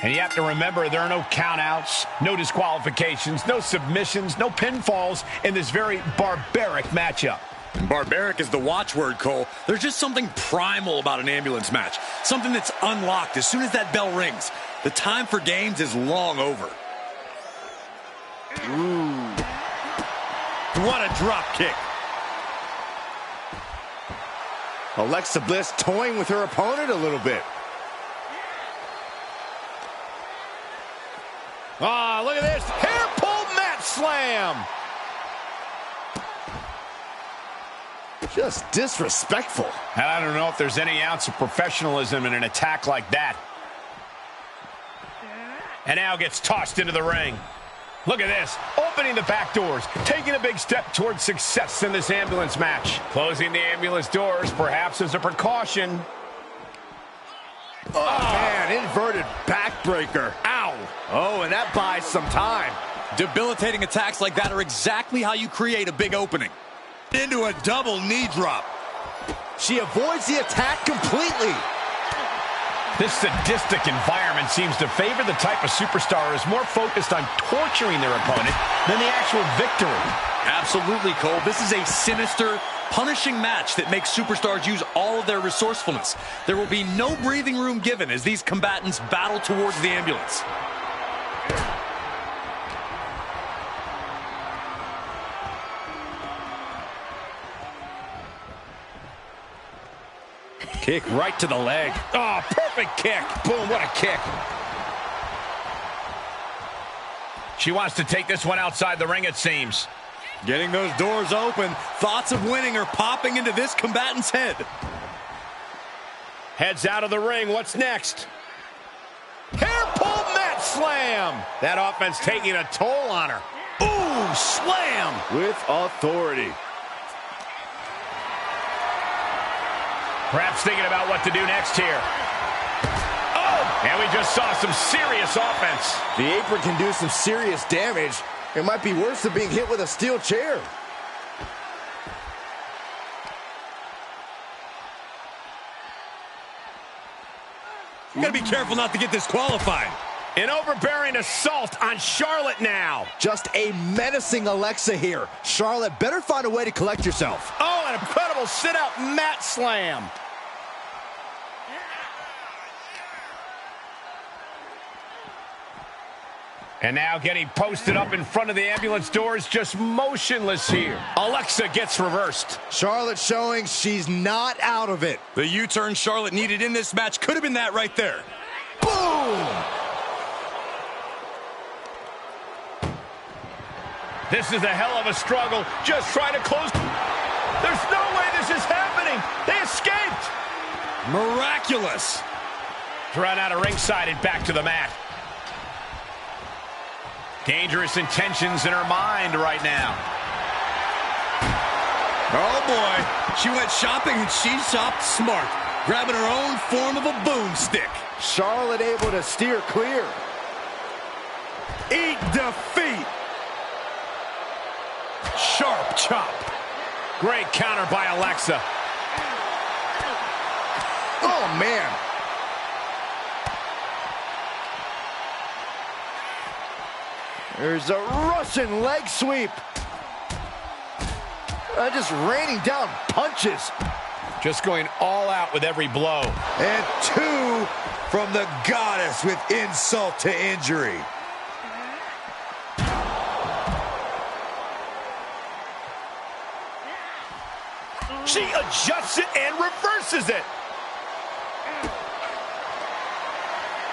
And you have to remember, there are no countouts, no disqualifications, no submissions, no pinfalls in this very barbaric matchup. And barbaric is the watchword, Cole. There's just something primal about an ambulance match. Something that's unlocked as soon as that bell rings. The time for games is long over. Ooh. What a drop kick. Alexa Bliss toying with her opponent a little bit. Ah, look at this. Hair pull mat slam. Just disrespectful. And I don't know if there's any ounce of professionalism in an attack like that. And now gets tossed into the ring. Look at this, opening the back doors, taking a big step towards success in this ambulance match. Closing the ambulance doors, perhaps as a precaution. Oh, man, inverted backbreaker. Ow. Oh, and that buys some time. Debilitating attacks like that are exactly how you create a big opening. Into a double knee drop. She avoids the attack completely. This sadistic environment seems to favor the type of superstar who is more focused on torturing their opponent than the actual victory. Absolutely, Cole. This is a sinister, punishing match that makes superstars use all of their resourcefulness. There will be no breathing room given as these combatants battle towards the ambulance. Kick right to the leg. Oh, perfect kick. Boom, what a kick. She wants to take this one outside the ring, it seems. Getting those doors open, thoughts of winning are popping into this combatant's head. Heads out of the ring, what's next? Hair pull mat slam. That offense taking a toll on her. Ooh, slam. With authority. Perhaps thinking about what to do next here. Oh! And we just saw some serious offense. The apron can do some serious damage. It might be worse than being hit with a steel chair. You gotta be careful not to get disqualified. An overbearing assault on Charlotte now. Just a menacing Alexa here. Charlotte, better find a way to collect yourself. Oh, an incredible sit-out mat slam. And now getting posted up in front of the ambulance doors, just motionless here. Alexa gets reversed. Charlotte showing she's not out of it. The U-turn Charlotte needed in this match could have been that right there. Boom! This is a hell of a struggle. Just trying to close. There's no way this is happening. They escaped. Miraculous. Run out of ringside and back to the mat. Dangerous intentions in her mind right now. Oh, boy. She went shopping and she shopped smart, grabbing her own form of a boomstick. Charlotte able to steer clear. Eat defeat. Sharp chop. Great counter by Alexa. Oh, man. There's a Russian leg sweep. Just raining down punches. Just going all out with every blow. And two from the goddess with insult to injury. She adjusts it and reverses it.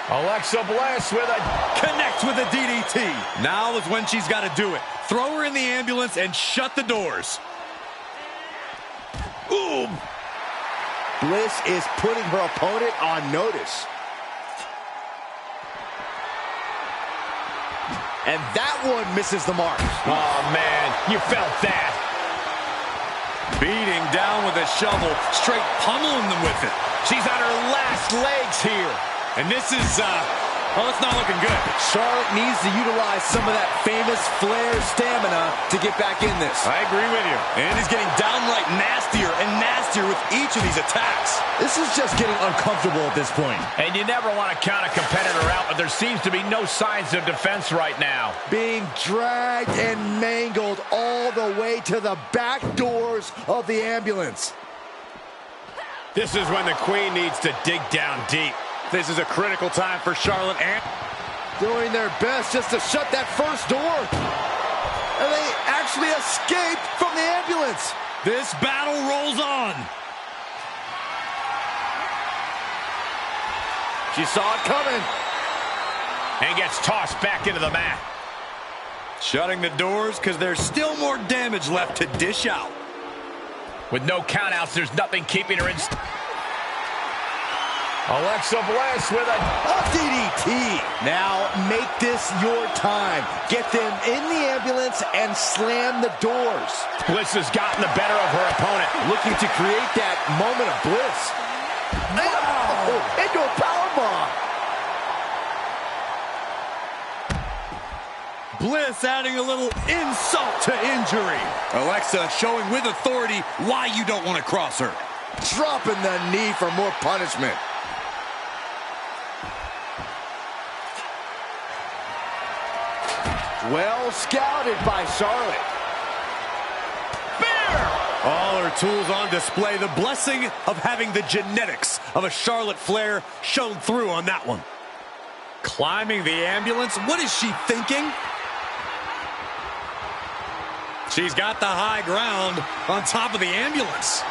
Alexa Bliss with a connects with a DDT. Now is when she's got to do it. Throw her in the ambulance and shut the doors. Ooh. Bliss is putting her opponent on notice. And that one misses the mark. Oh, man, you felt that. Beating down with a shovel, straight pummeling them with it. She's on her last legs here. And this is, well, it's not looking good. Charlotte needs to utilize some of that famous Flair stamina to get back in this. I agree with you. And he's getting downright nastier and nastier with each of these attacks. This is just getting uncomfortable at this point. And you never want to count a competitor out with there seems to be no signs of defense right now. Being dragged and mangled all the way to the back doors of the ambulance. This is when the Queen needs to dig down deep. This is a critical time for Charlotte and doing their best just to shut that first door. And they actually escaped from the ambulance. This battle rolls on. She saw it coming. And gets tossed back into the mat. Shutting the doors because there's still more damage left to dish out. With no countouts, there's nothing keeping her in. Alexa Bliss with a DDT. Now make this your time. Get them in the ambulance and slam the doors. Bliss has gotten the better of her opponent. Looking to create that moment of bliss. Wow! Into a powerbomb. Bliss adding a little insult to injury. Alexa showing with authority why you don't want to cross her. Dropping the knee for more punishment. Well scouted by Charlotte. All her tools on display. The blessing of having the genetics of a Charlotte Flair shown through on that one. Climbing the ambulance. What is she thinking? She's got the high ground on top of the ambulance.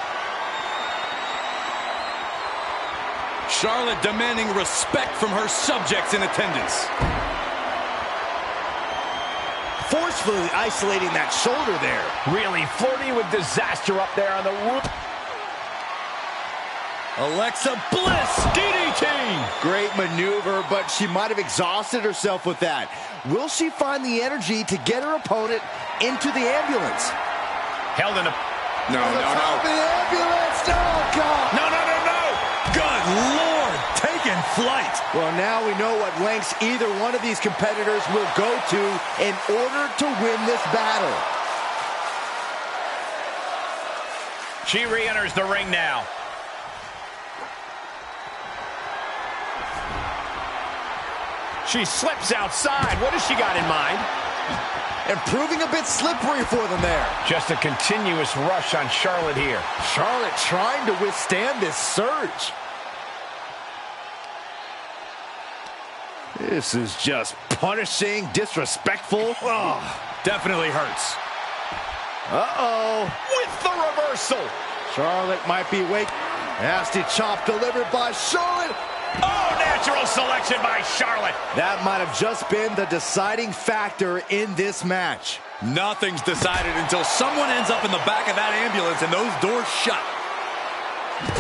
Charlotte demanding respect from her subjects in attendance. Forcefully isolating that shoulder there. Really flirting with disaster up there on the roof. Alexa Bliss, DDT! Great maneuver, but she might have exhausted herself with that. Will she find the energy to get her opponent into the ambulance? Held in a... No. The ambulance! No, God! No. Good Lord, taking flight. Well, now we know what lengths either one of these competitors will go to in order to win this battle. She re-enters the ring now. She slips outside. What has she got in mind? And proving a bit slippery for them there. Just a continuous rush on Charlotte here. Charlotte trying to withstand this surge. This is just punishing, disrespectful. Oh, definitely hurts. Uh-oh. With the reversal. Charlotte might be weak. Nasty chop delivered by Charlotte. Oh, natural selection by Charlotte. That might have just been the deciding factor in this match. Nothing's decided until someone ends up in the back of that ambulance and those doors shut.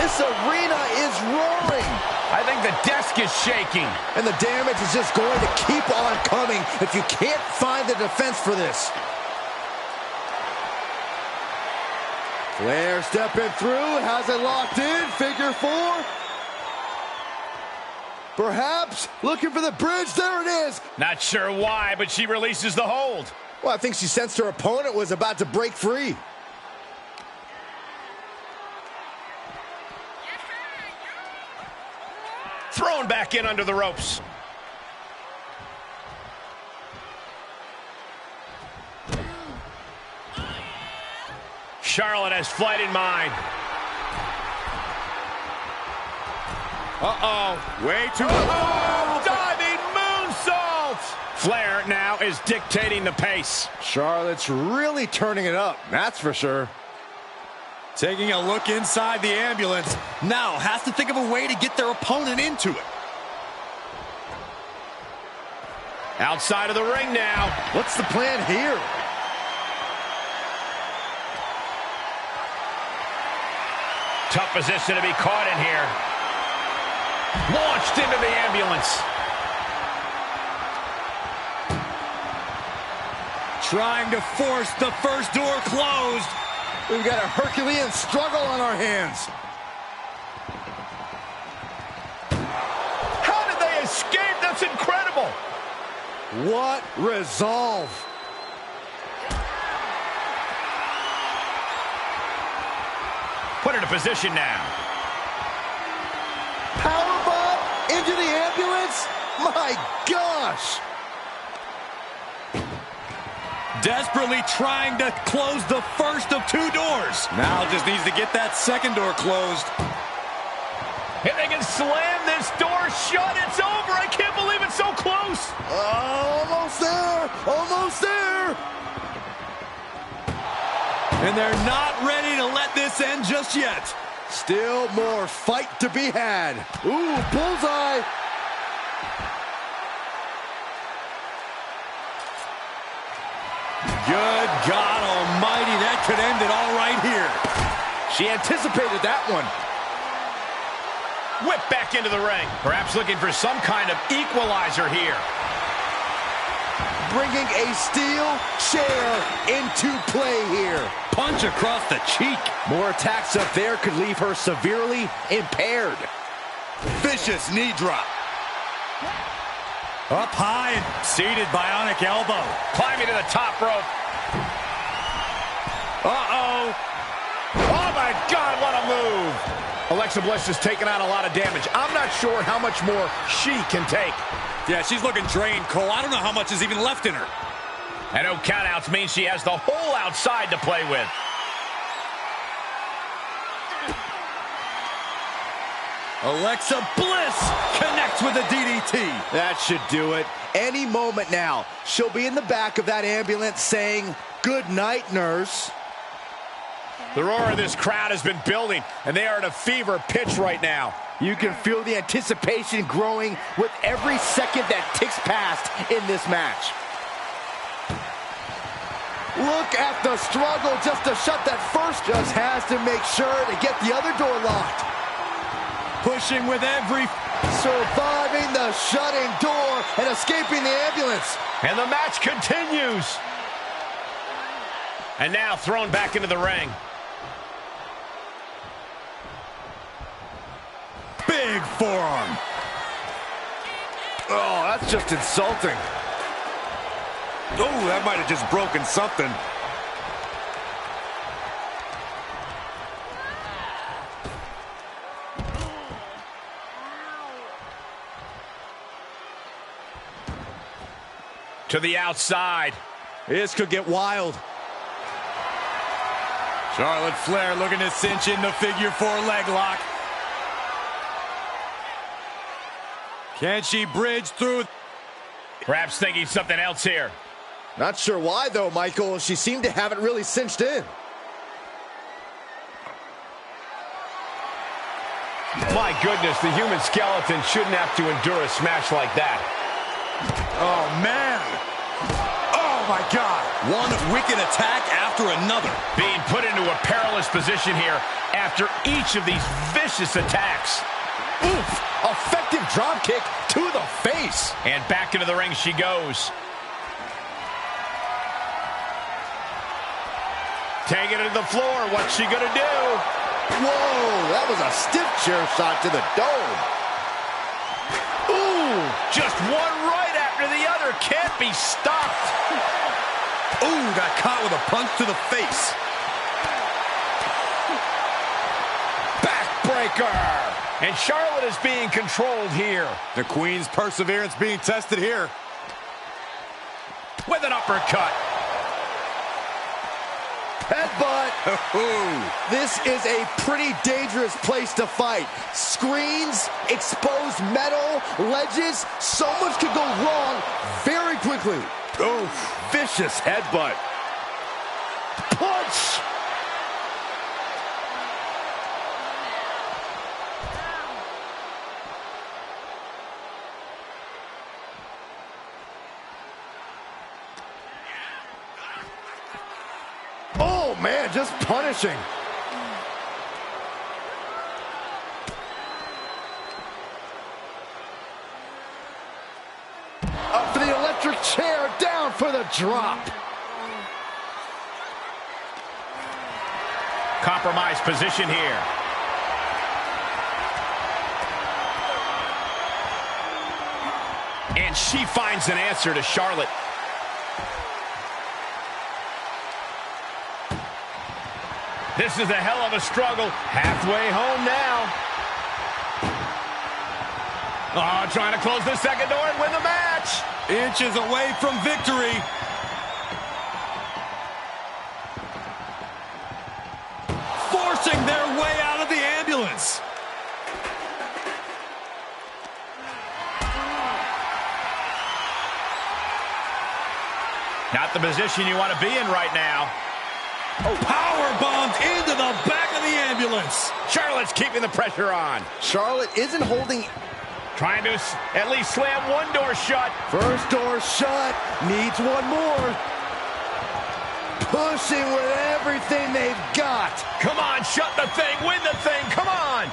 This arena is roaring. I think the desk is shaking. And the damage is just going to keep on coming if you can't find the defense for this. Flair stepping through, has it locked in, figure four. Perhaps looking for the bridge, there it is. Not sure why, but she releases the hold. Well, I think she sensed her opponent was about to break free. Thrown back in under the ropes. Charlotte has flight in mind. Way too... Diving moonsault! Flair now is dictating the pace. Charlotte's really turning it up, that's for sure. Taking a look inside the ambulance. Now has to think of a way to get their opponent into it. Outside of the ring now. What's the plan here? Tough position to be caught in here. Launched into the ambulance. Trying to force the first door closed. We've got a Herculean struggle on our hands. How did they escape? That's incredible. What resolve. Put her in position now. Powerbomb into the ambulance. My gosh! Desperately trying to close the first of two doors. Now just needs to get that second door closed. If they can slam this door shut, it's over. I can't believe it's so close. Almost there. Almost there. And they're not ready to let this end just yet. Still more fight to be had. Ooh, bullseye. Good God almighty, that could end it all right here. She anticipated that one. Whip back into the ring. Perhaps looking for some kind of equalizer here. Bringing a steel chair into play here. Punch across the cheek. More attacks up there could leave her severely impaired. Vicious knee drop. Up high and seated bionic elbow. Climbing to the top rope. Uh-oh. Oh, my God, what a move. Alexa Bliss has taken out a lot of damage. I'm not sure how much more she can take. Yeah, she's looking drained, Cole. I don't know how much is even left in her. And no countouts means she has the whole outside to play with. Alexa Bliss connects with a DDT. That should do it. Any moment now, she'll be in the back of that ambulance saying, "Good night, nurse." The roar of this crowd has been building, and they are at a fever pitch right now. You can feel the anticipation growing with every second that ticks past in this match. Look at the struggle just to shut that first. Just has to make sure to get the other door locked. Pushing with every... Surviving the shutting door and escaping the ambulance. And the match continues. And now thrown back into the ring. Big forearm. Oh, that's just insulting. Oh, that might have just broken something. To the outside. This could get wild. Charlotte Flair looking to cinch in the figure four leg lock. Can she bridge through? Perhaps thinking something else here. Not sure why, though, Michael. She seemed to have it really cinched in. My goodness, the human skeleton shouldn't have to endure a smash like that. Oh, man. Oh, my God. One wicked attack after another. Being put into a perilous position here after each of these vicious attacks. Oof! Effective drop kick to the face. And back into the ring she goes. Taking it to the floor. What's she gonna do? Whoa! That was a stiff chair shot to the dome. Ooh! Just one right after the other. Can't be stopped. Ooh, got caught with a punch to the face. Backbreaker. And Charlotte is being controlled here. The Queen's perseverance being tested here. With an uppercut. Headbutt. This is a pretty dangerous place to fight. Screens, exposed metal, ledges. So much could go wrong very quickly. Oof. Vicious headbutt. Punch. Oh, man, just punishing. Up for the electric chair, down for the drop. Compromised position here. And she finds an answer to Charlotte. This is a hell of a struggle. Halfway home now. Oh, trying to close the second door and win the match. Inches away from victory. Forcing their way out of the ambulance. Not the position you want to be in right now. Oh, power bombed into the back of the ambulance. Charlotte's keeping the pressure on. Charlotte isn't holding. Trying to at least slam one door shut. First door shut. Needs one more. Pushing with everything they've got. Come on, shut the thing, win the thing, come on.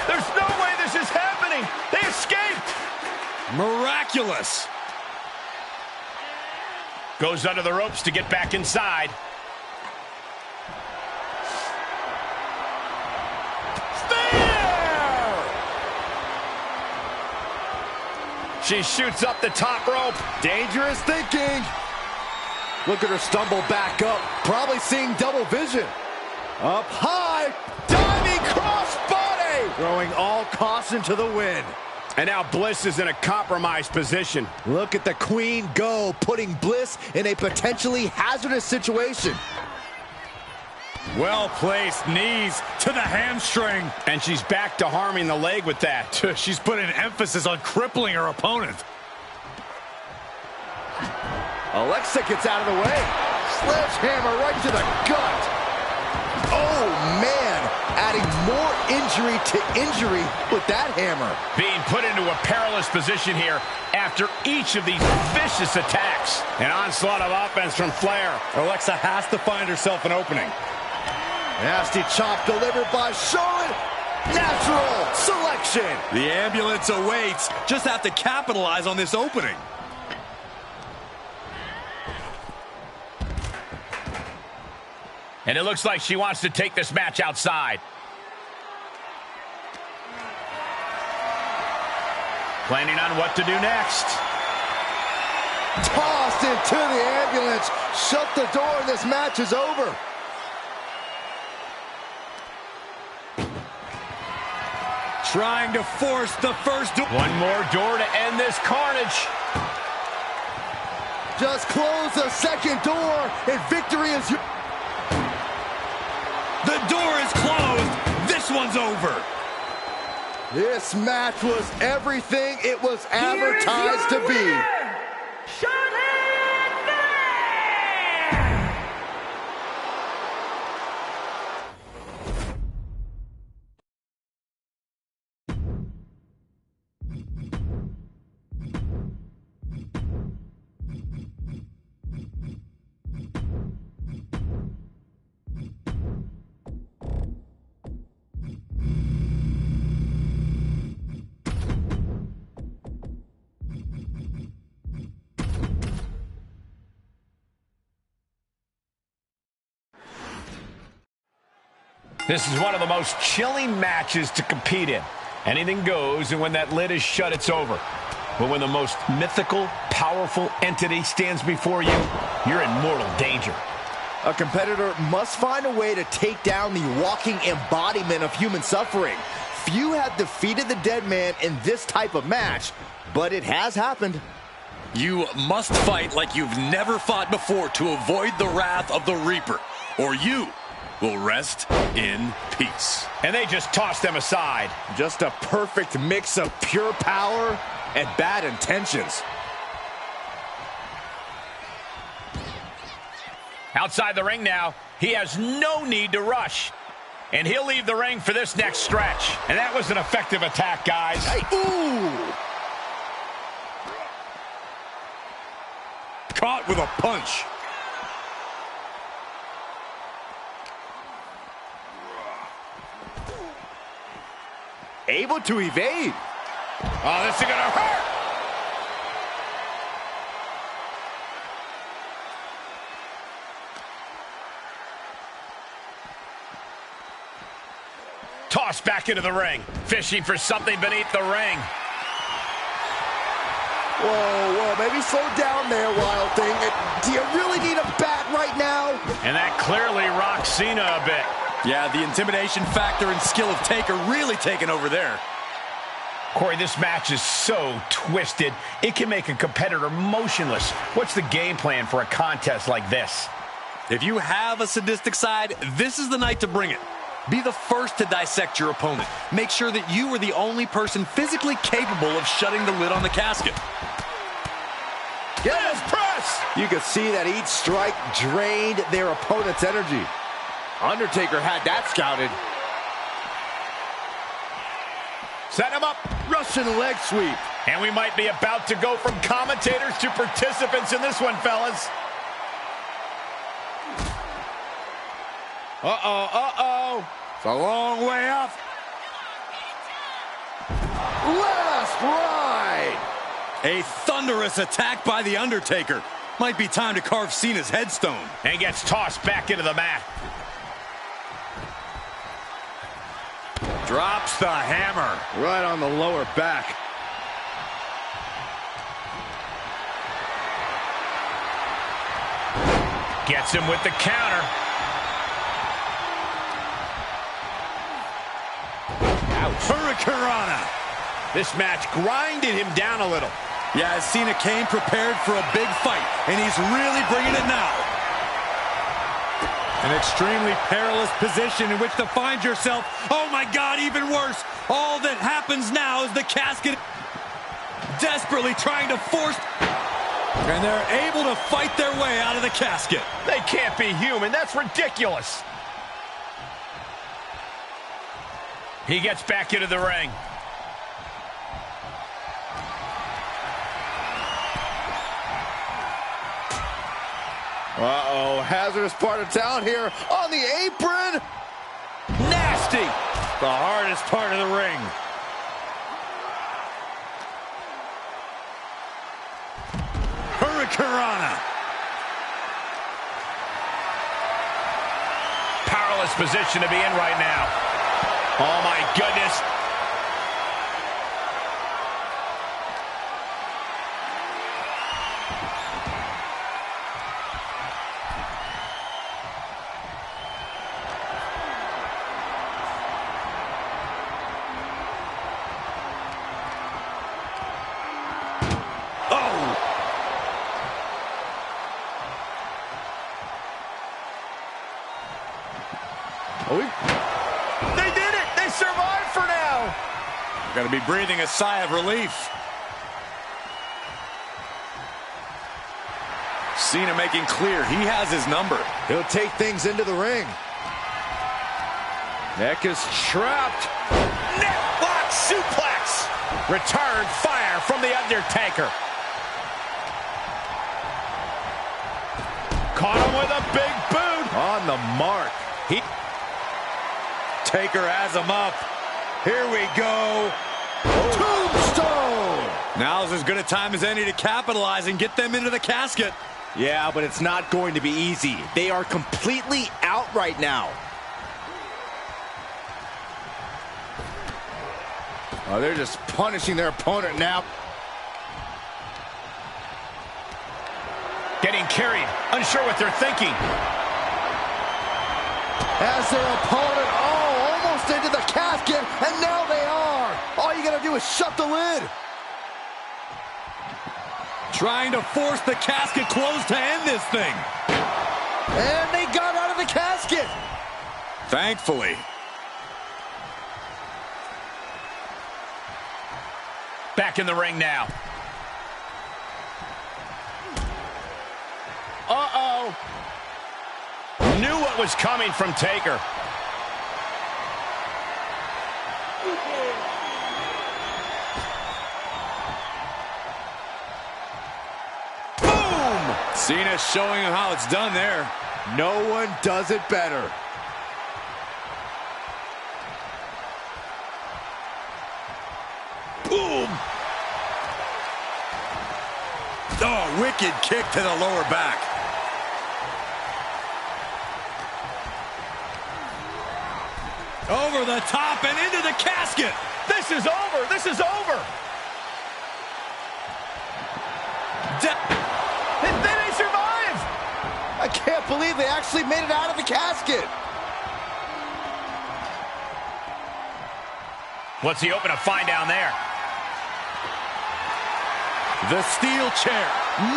There's no way this is happening. They escaped. Miraculous. Goes under the ropes to get back inside. Spear! She shoots up the top rope. Dangerous thinking. Look at her stumble back up. Probably seeing double vision. Up high. Diving crossbody. Throwing all caution to the wind. And now Bliss is in a compromised position. Look at the Queen go, putting Bliss in a potentially hazardous situation. Well-placed knees to the hamstring. And she's back to harming the leg with that. She's putting emphasis on crippling her opponent. Alexa gets out of the way. Sledgehammer right to the gut. Oh, man. Adding more injury to injury with that hammer. Being put into a perilous position here after each of these vicious attacks. An onslaught of offense from Flair. Alexa has to find herself an opening. Nasty chop delivered by Charlotte. Natural selection. The ambulance awaits. Just have to capitalize on this opening. And it looks like she wants to take this match outside. Planning on what to do next. Tossed into the ambulance. Shut the door and this match is over. Trying to force the first door. One more door to end this carnage. Just close the second door and victory is yours. The door is closed. This one's over. This match was everything it was advertised to be. This is one of the most chilling matches to compete in. Anything goes, and when that lid is shut, it's over. But when the most mythical, powerful entity stands before you, you're in mortal danger. A competitor must find a way to take down the walking embodiment of human suffering. Few have defeated the dead man in this type of match, but it has happened. You must fight like you've never fought before to avoid the wrath of the Reaper, or you will rest in peace. And they just tossed them aside. Just a perfect mix of pure power and bad intentions. Outside the ring now, he has no need to rush. And he'll leave the ring for this next stretch. And that was an effective attack, guys. Hey, ooh! Caught with a punch. Able to evade. Oh, this is gonna hurt. Tossed back into the ring, fishing for something beneath the ring. Whoa, maybe slow down there, Wild Thing. Do you really need a bat right now? And that clearly rocks Cena a bit. Yeah, the intimidation factor and skill of Taker really taking over there. Corey, this match is so twisted, it can make a competitor motionless. What's the game plan for a contest like this? If you have a sadistic side, this is the night to bring it. Be the first to dissect your opponent. Make sure that you are the only person physically capable of shutting the lid on the casket. Get his press! You could see that each strike drained their opponent's energy. Undertaker had that scouted. Set him up. Russian leg sweep. And we might be about to go from commentators to participants in this one, fellas. It's a long way up. Last ride. A thunderous attack by The Undertaker. Might be time to carve Cena's headstone. And gets tossed back into the mat. Drops the hammer. Right on the lower back. Gets him with the counter. Hurricanrana. This match grinded him down a little. Yeah, Cena came prepared for a big fight, and he's really bringing it now. An extremely perilous position in which to find yourself. Oh my God, even worse. All that happens now is the casket desperately trying to force, and they're able to fight their way out of the casket. They can't be human. That's ridiculous. He gets back into the ring. Uh-oh, hazardous part of town here on the apron. Nasty. The hardest part of the ring. Hurricanrana. Powerless position to be in right now. Oh my goodness. They did it! They survived for now! Gonna be breathing a sigh of relief. Cena making clear he has his number. He'll take things into the ring. Neck is trapped. Necklock suplex! Return fire from The Undertaker. Caught him with a big boot. On the mark. Taker has him up. Here we go. Tombstone! Now's as good a time as any to capitalize and get them into the casket. Yeah, but it's not going to be easy. They are completely out right now. Oh, they're just punishing their opponent now. Getting carried, unsure what they're thinking. As their opponent, almost into the casket, and now they are. All you gotta do is shut the lid. Trying to force the casket closed to end this thing. And they got out of the casket. Thankfully. Back in the ring now. Uh-oh. Knew what was coming from Taker. Boom! Cena's showing him how it's done there. No one does it better. Boom! Oh, wicked kick to the lower back. Over the top and into the casket. This is over. This is over. Then they survive. I can't believe they actually made it out of the casket. What's he hoping to find down there? The steel chair,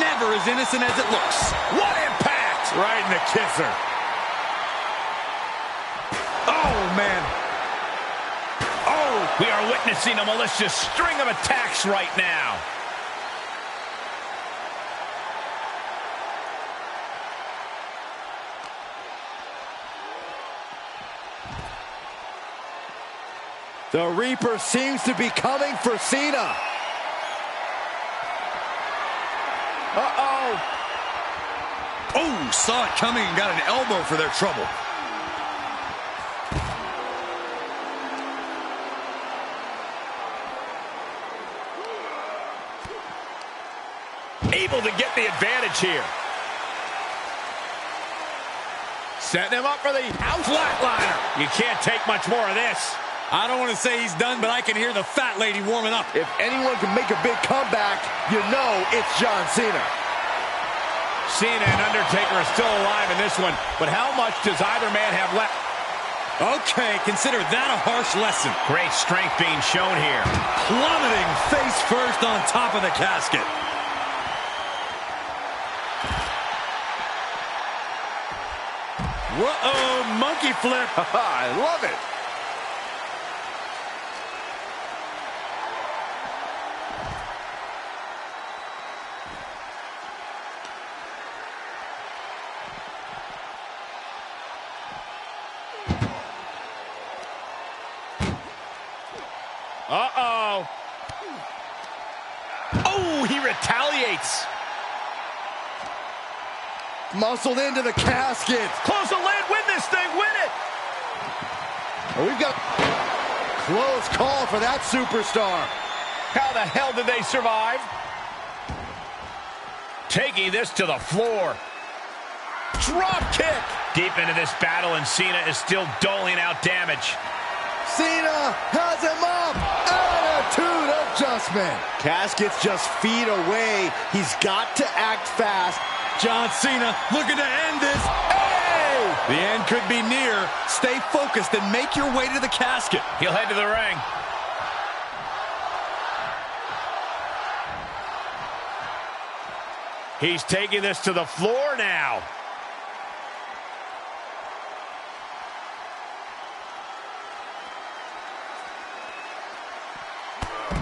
never as innocent as it looks. What impact! Right in the kisser. Oh, man. Oh, we are witnessing a malicious string of attacks right now. The Reaper seems to be coming for Cena. Uh-oh. Oh, saw it coming and got an elbow for their trouble. Able to get the advantage here. Setting him up for the house flatliner. You can't take much more of this. I don't want to say he's done, but I can hear the fat lady warming up. If anyone can make a big comeback, you know it's John Cena. Cena and Undertaker are still alive in this one, but how much does either man have left? Okay, consider that a harsh lesson. Great strength being shown here. Plummeting face first on top of the casket. Whoa, monkey flip. I love it. Uh-oh. Oh, he retaliates. Muscled into the casket. Close the lid, win this thing, win it. Oh, we've got close call for that superstar. How the hell did they survive? Taking this to the floor. Drop kick. Deep into this battle, and Cena is still doling out damage. Cena has him up. Attitude adjustment. Casket's just feet away. He's got to act fast. John Cena looking to end this. Hey! The end could be near. Stay focused and make your way to the casket. He'll head to the ring. He's taking this to the floor now.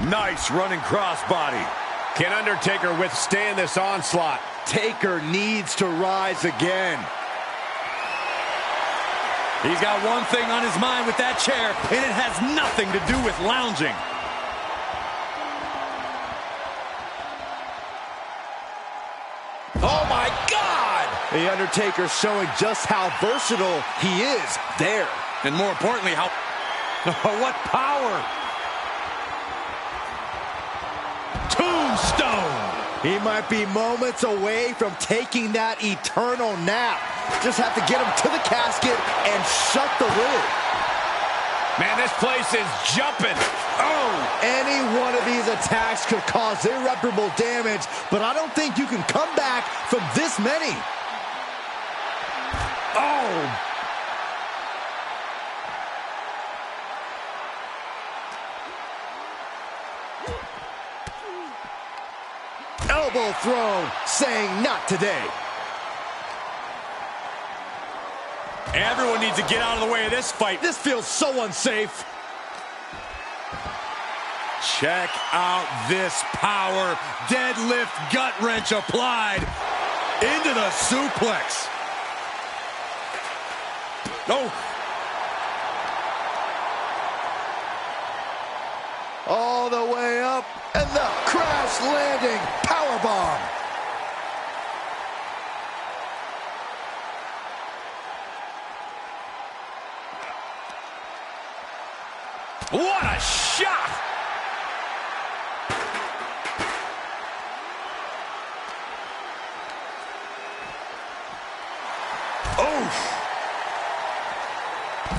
Nice running crossbody. Can Undertaker withstand this onslaught? Taker needs to rise again. He's got one thing on his mind with that chair, and it has nothing to do with lounging. Oh, my God! The Undertaker's showing just how versatile he is there. And more importantly, how... what power! Tombstone! He might be moments away from taking that eternal nap. Just have to get him to the casket and shut the lid. Man, this place is jumping. Oh! Any one of these attacks could cause irreparable damage, but I don't think you can come back from this many. Oh! Elbow thrown, saying not today. Everyone needs to get out of the way of this fight. This feels so unsafe. Check out this power. Deadlift gut wrench applied. Into the suplex. Oh. All the way up, and the crash landing powerbomb. What a shot! Oof.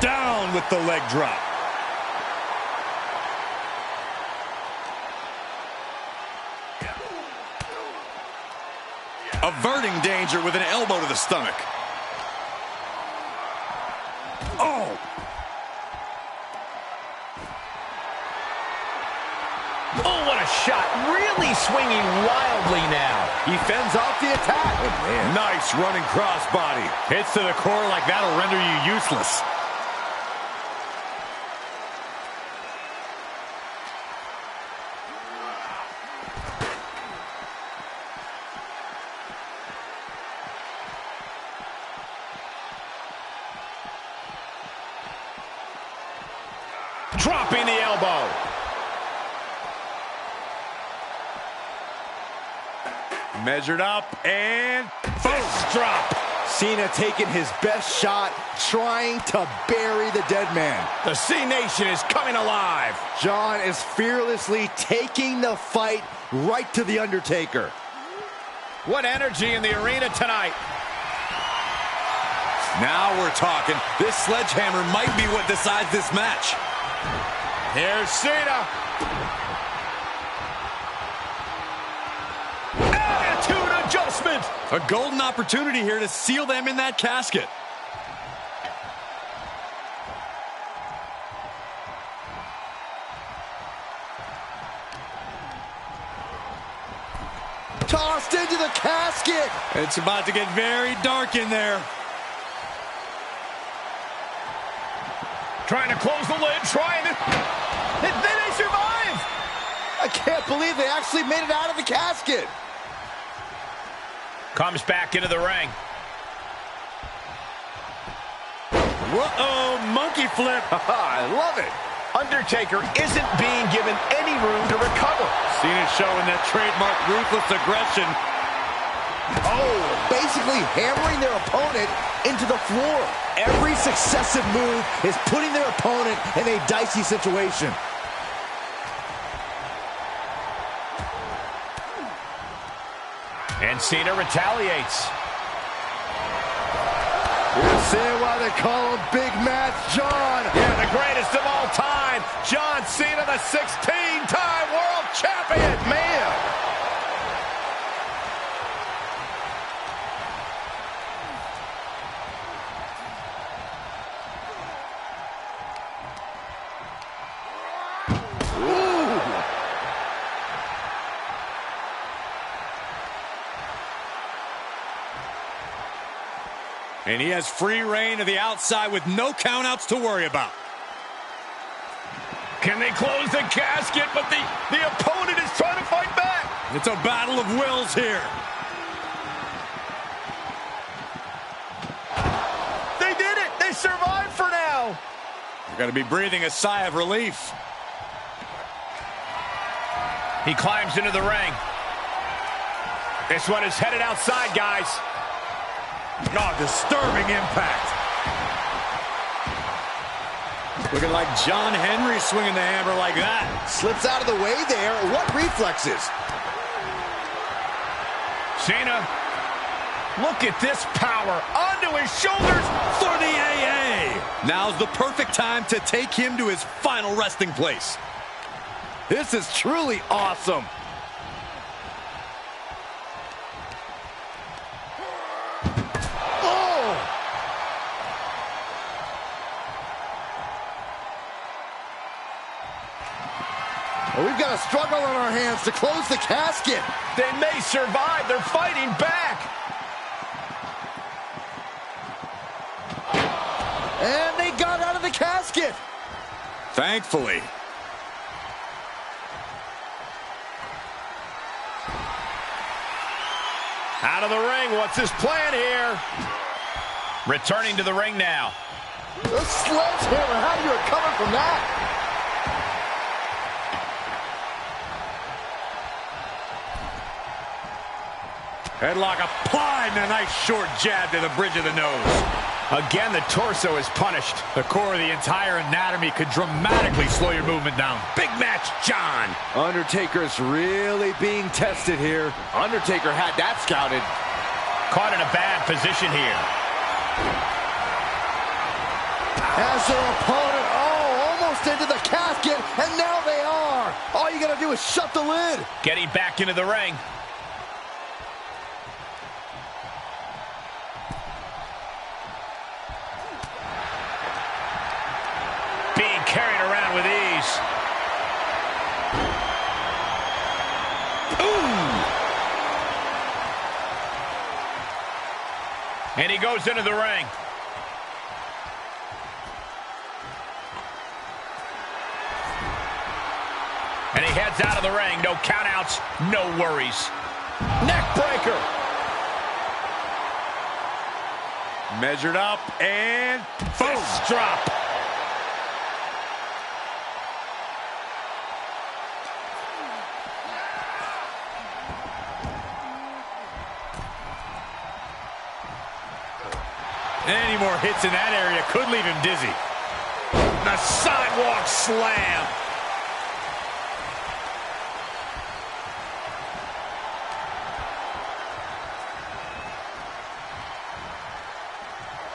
Down with the leg drop. Averting danger with an elbow to the stomach. Oh! Oh, what a shot. Really swinging wildly now. He fends off the attack. Oh, man. Nice running crossbody. Hits to the core like that'll render you useless. Dropping the elbow. Measured up and Fist drop. Cena taking his best shot, trying to bury the dead man. The C Nation is coming alive. John is fearlessly taking the fight right to the Undertaker. What energy in the arena tonight. now we're talking. This sledgehammer might be what decides this match. Here's Cena. Attitude adjustment. A golden opportunity here to seal them in that casket. Tossed into the casket. It's about to get very dark in there. Trying to close the lid, trying to... They survive! I can't believe they actually made it out of the casket. Comes back into the ring. Whoa, monkey flip. I love it. Undertaker isn't being given any room to recover. Cena's showing that trademark ruthless aggression. Oh, basically hammering their opponent into the floor. Every successive move is putting their opponent in a dicey situation. And Cena retaliates. You're seeing why they call him Big Match John. Yeah, the greatest of all time. John Cena, the 16-time world champion. Man. And he has free reign to the outside with no countouts to worry about. Can they close the casket? But the opponent is trying to fight back. It's a battle of wills here. They did it. They survived for now. You're going to be breathing a sigh of relief. He climbs into the ring. This one is headed outside, guys. Oh, disturbing impact. Looking like John Henry swinging the hammer like that. Slips out of the way there. What reflexes? Cena, look at this power onto his shoulders For the AA. Now's the perfect time to take him to his final resting place. This is truly awesome. We've got a struggle on our hands to close the casket. They may survive. They're fighting back. And they got out of the casket. Thankfully. Out of the ring. What's his plan here? Returning to the ring now. The sledgehammer. How do you recover from that? Headlock applied and a nice short jab to the bridge of the nose. Again, the torso is punished. The core of the entire anatomy could dramatically slow your movement down. Big match, John. Undertaker's really being tested here. Undertaker had that scouted. Caught in a bad position here. As their opponent, almost into the casket, and now they are. All you gotta do is shut the lid. Getting back into the ring. Being carried around with ease. And he goes into the ring. And he heads out of the ring. No countouts, no worries. Neck breaker. Measured up and boom. Drop. Any more hits in that area could leave him dizzy. The sidewalk slam.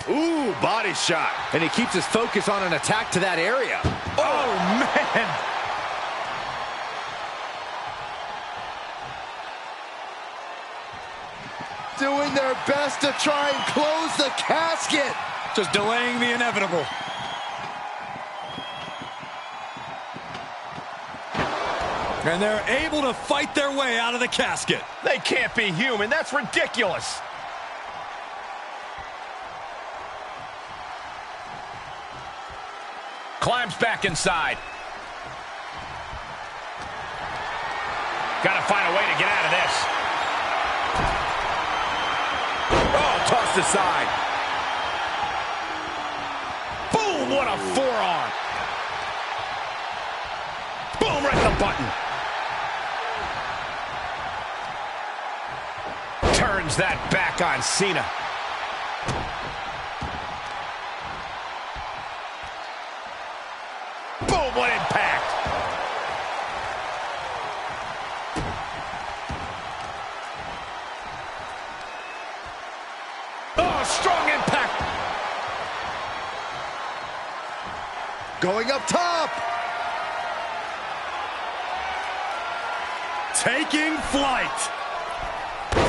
Ooh, body shot. And he keeps his focus on an attack to that area. Oh, man. Doing their best to try and close the casket. Just delaying the inevitable. And they're able to fight their way out of the casket. They can't be human. That's ridiculous. Climbs back inside. Got to find a way to get out of this. Oh, tossed aside. Boom, what a forearm. Boom, right the button. Turns that back on Cena. Boom, what impact. Oh, strong impact. Going up top. Taking flight.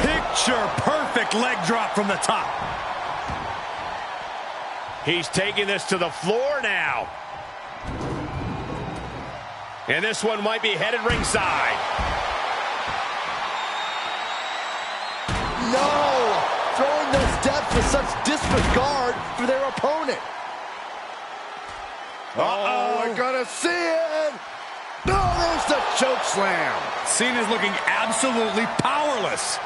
Picture perfect leg drop from the top. He's taking this to the floor now. And this one might be headed ringside. No! Throwing those steps with such disregard for their opponent. Uh-oh, we're gonna see it! Oh, there's the choke slam. Cena's looking absolutely powerless.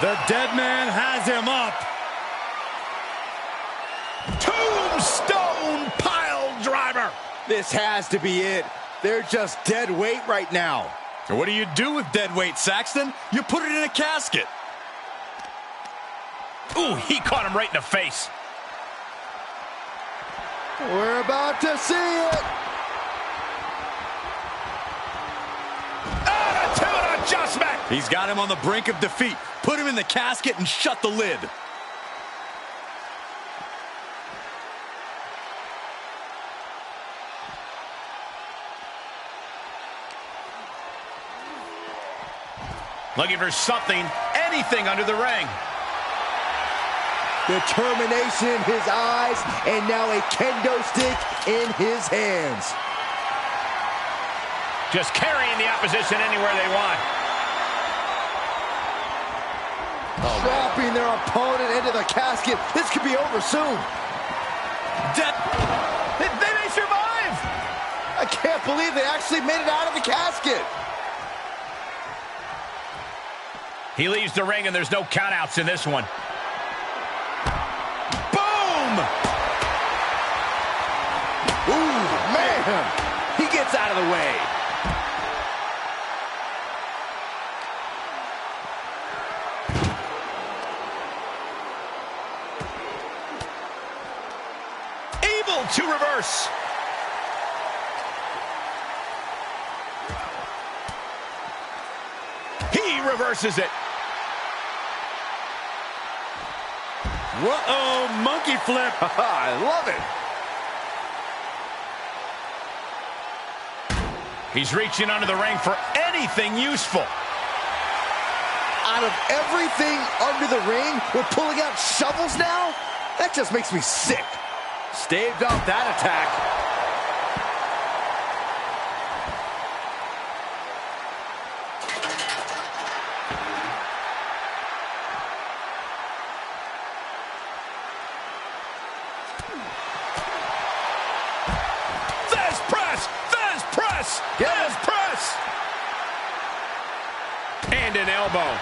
The dead man has him up. Tombstone pile driver. This has to be it. They're just dead weight right now. And what do you do with dead weight, Saxton? You put it in a casket. Ooh, he caught him right in the face. We're about to see it. Attitude adjustment. He's got him on the brink of defeat. Put him in the casket and shut the lid. Looking for something, anything under the ring. Determination in his eyes, and now a kendo stick in his hands. Just carrying the opposition anywhere they want. Dropping their opponent into the casket. This could be over soon. They may survive. I can't believe they actually made it out of the casket. He leaves the ring, and there's no countouts in this one. Boom! Ooh, man! He gets out of the way. Able to reverse. He reverses it. Whoa, monkey flip. I love it. He's reaching under the ring for anything useful. Out of everything under the ring, we're pulling out shovels now? That just makes me sick. Staved off that attack. press. Yes, press. And an elbow.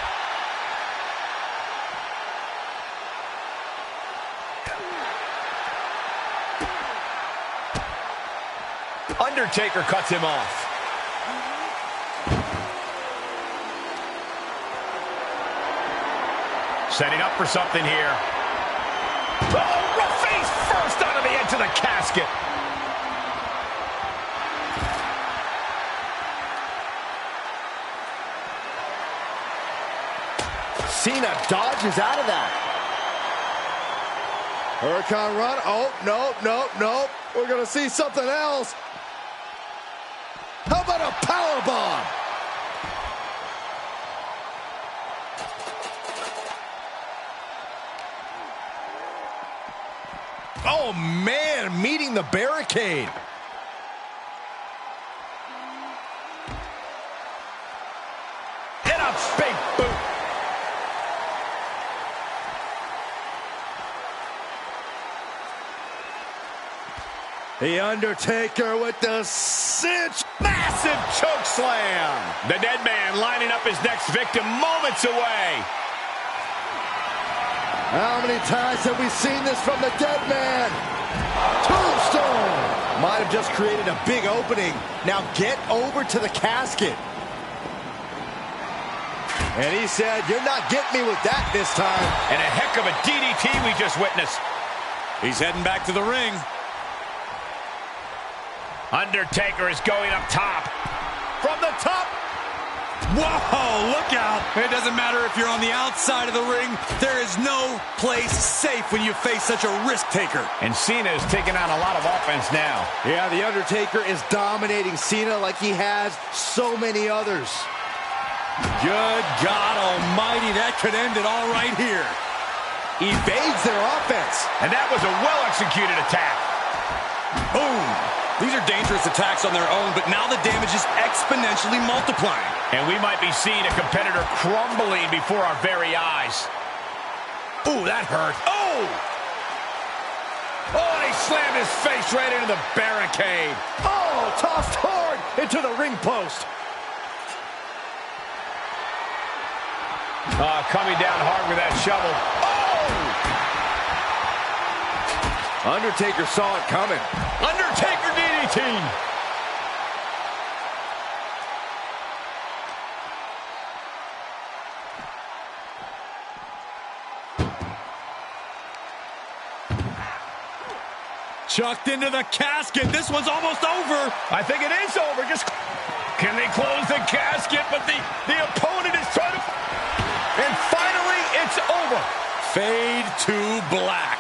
Undertaker cuts him off. Setting up for something here. Oh, face first onto the edge of the casket. Cena dodges out of that. Hurricane run. Oh, no. We're going to see something else. How about a powerbomb? Oh, man, meeting the barricade. And a big boot. The Undertaker with the cinch. Massive choke slam. The dead man lining up his next victim moments away. How many times have we seen this from the dead man? Tombstone. Might have just created a big opening. Now get over to the casket. And he said, you're not getting me with that this time. And a heck of a DDT we just witnessed. He's heading back to the ring. Undertaker is going up top. From the top. Whoa, look out. It doesn't matter if you're on the outside of the ring. There is no place safe when you face such a risk taker. And Cena is taking on a lot of offense now. Yeah, the Undertaker is dominating Cena like he has so many others. Good God almighty, that could end it all right here. Evades their offense. And that was a well-executed attack. Boom. These are dangerous attacks on their own, but now the damage is exponentially multiplying. And we might be seeing a competitor crumbling before our very eyes. Ooh, that hurt. Oh! Oh, and he slammed his face right into the barricade. Oh, tossed hard into the ring post. Coming down hard with that shovel. Oh! Undertaker saw it coming. Undertaker DDT. Chucked into the casket. This one's almost over. I think it is over. Just can they close the casket? But the opponent is trying to. And finally, it's over. Fade to black.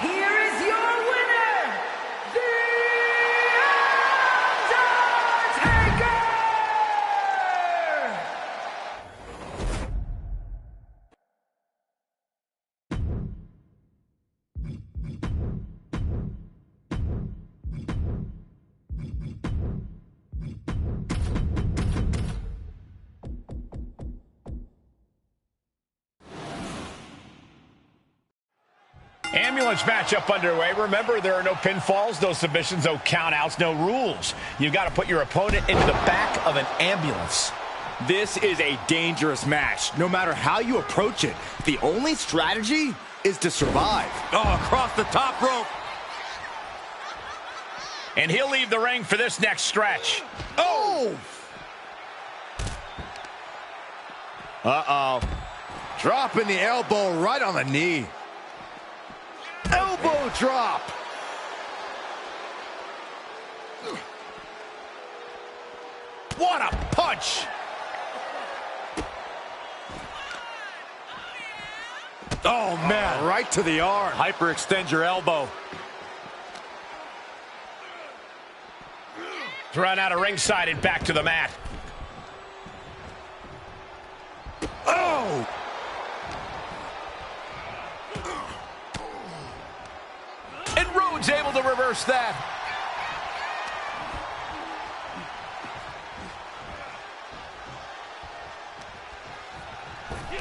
Here is your winner, The Undertaker! Ambulance matchup underway. Remember, there are no pinfalls, no submissions, no countouts, no rules. You've got to put your opponent into the back of an ambulance. This is a dangerous match. No matter how you approach it, the only strategy is to survive. Oh, across the top rope. And he'll leave the ring for this next stretch. Oh! Uh-oh. Dropping the elbow right on the knee. Elbow drop. What a punch! Oh, man. Right to the arm. Hyperextend your elbow. Run out of ringside and back to the mat. Oh! And Rhodes able to reverse that.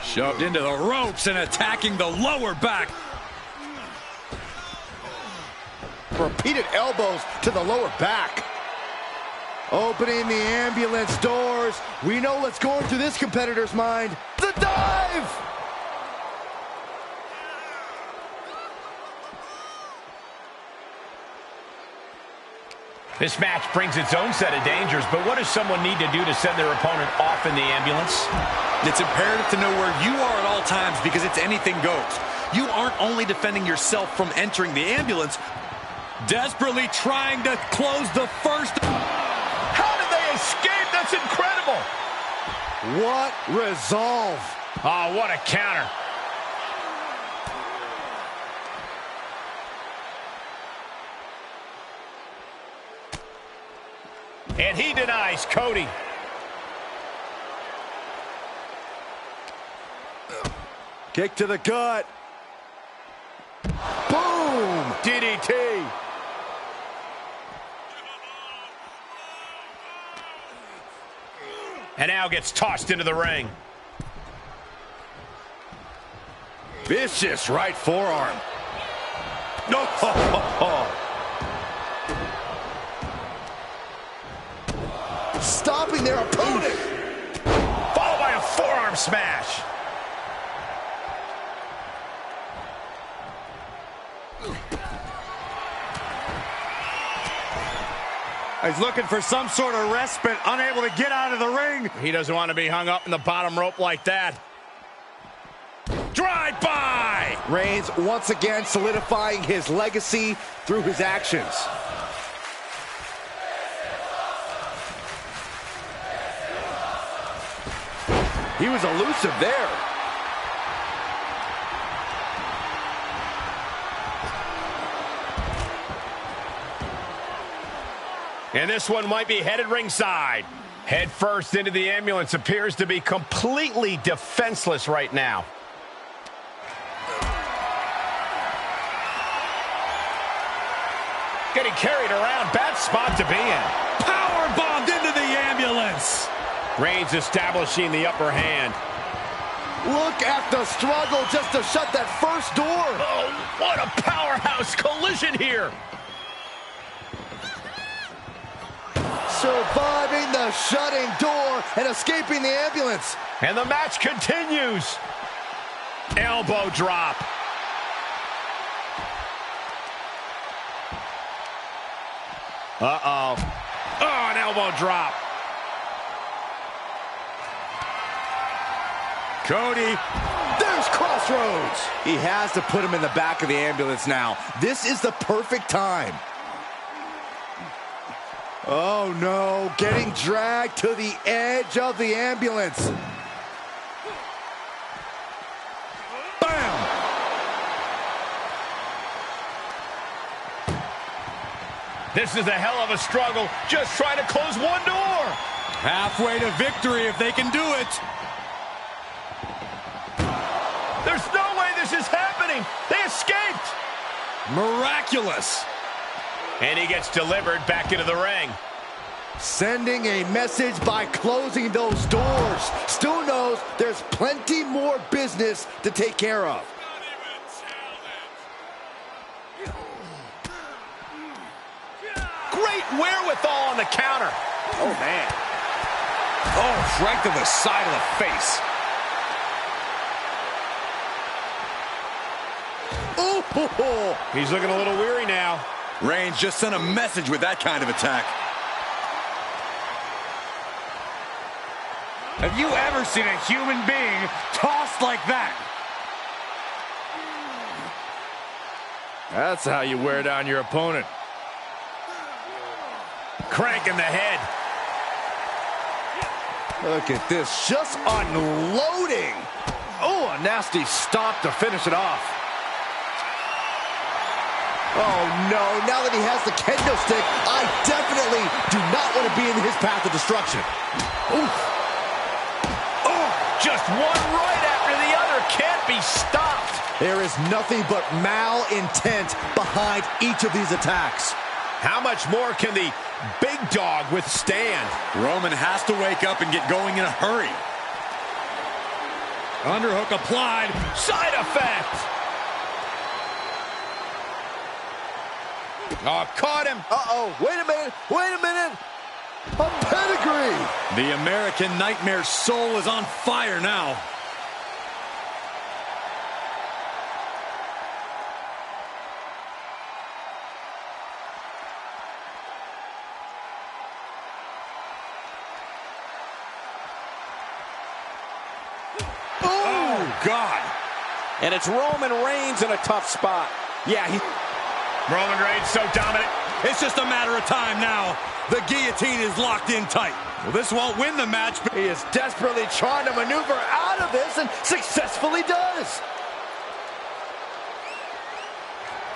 Shoved into the ropes and attacking the lower back. with repeated elbows to the lower back. Opening the ambulance doors. We know what's going through this competitor's mind. The dive! This match brings its own set of dangers, but what does someone need to do to send their opponent off in the ambulance? It's imperative to know where you are at all times because it's anything goes. You aren't only defending yourself from entering the ambulance, desperately trying to close the first. How did they escape? That's incredible. What resolve. Oh, what a counter. And he denies Cody. Kick to the gut. Boom! DDT. And now gets tossed into the ring. Vicious right forearm. No! Stopping their opponent. Followed by a forearm smash. He's looking for some sort of respite, unable to get out of the ring. He doesn't want to be hung up in the bottom rope like that. Drive by! Reigns once again solidifying his legacy through his actions. He was elusive there. And this one might be headed ringside. Head first into the ambulance, appears to be completely defenseless right now. Getting carried around, bad spot to be in. Power bombed into the ambulance. Reigns establishing the upper hand. Look at the struggle just to shut that first door. Oh, what a powerhouse collision here. Surviving the shutting door and escaping the ambulance. And the match continues. Elbow drop. Uh-oh. Oh, an elbow drop. Cody. There's Crossroads. He has to put him in the back of the ambulance now. This is the perfect time. Oh, no. Getting dragged to the edge of the ambulance. Bam! This is a hell of a struggle. Just trying to close one door. Halfway to victory if they can do it. There's no way this is happening. They escaped. Miraculous. And he gets delivered back into the ring. Sending a message by closing those doors. Still knows there's plenty more business to take care of. Great wherewithal on the counter. Oh, man. Oh, right to the side of the face. Oh, He's looking a little weary now. Reigns just sent a message with that kind of attack. Have you ever seen a human being tossed like that? that's how you wear down your opponent. Cranking the head. Look at this, just unloading. Oh, a nasty stop to finish it off. Oh, no, now that he has the kendo stick, I definitely do not want to be in his path of destruction. Oof. Oh, just one right after the other. Can't be stopped. There is nothing but malintent behind each of these attacks. How much more can the big dog withstand? Roman has to wake up and get going in a hurry. Underhook applied. Side effect. Oh, caught him. Uh-oh, wait a minute, wait a minute. A pedigree. The American Nightmare soul is on fire now. Oh, God. And it's Roman Reigns in a tough spot. Yeah, Roman Reigns so dominant. It's just a matter of time now. The guillotine is locked in tight. Well, this won't win the match, but He is desperately trying to maneuver out of this and successfully does.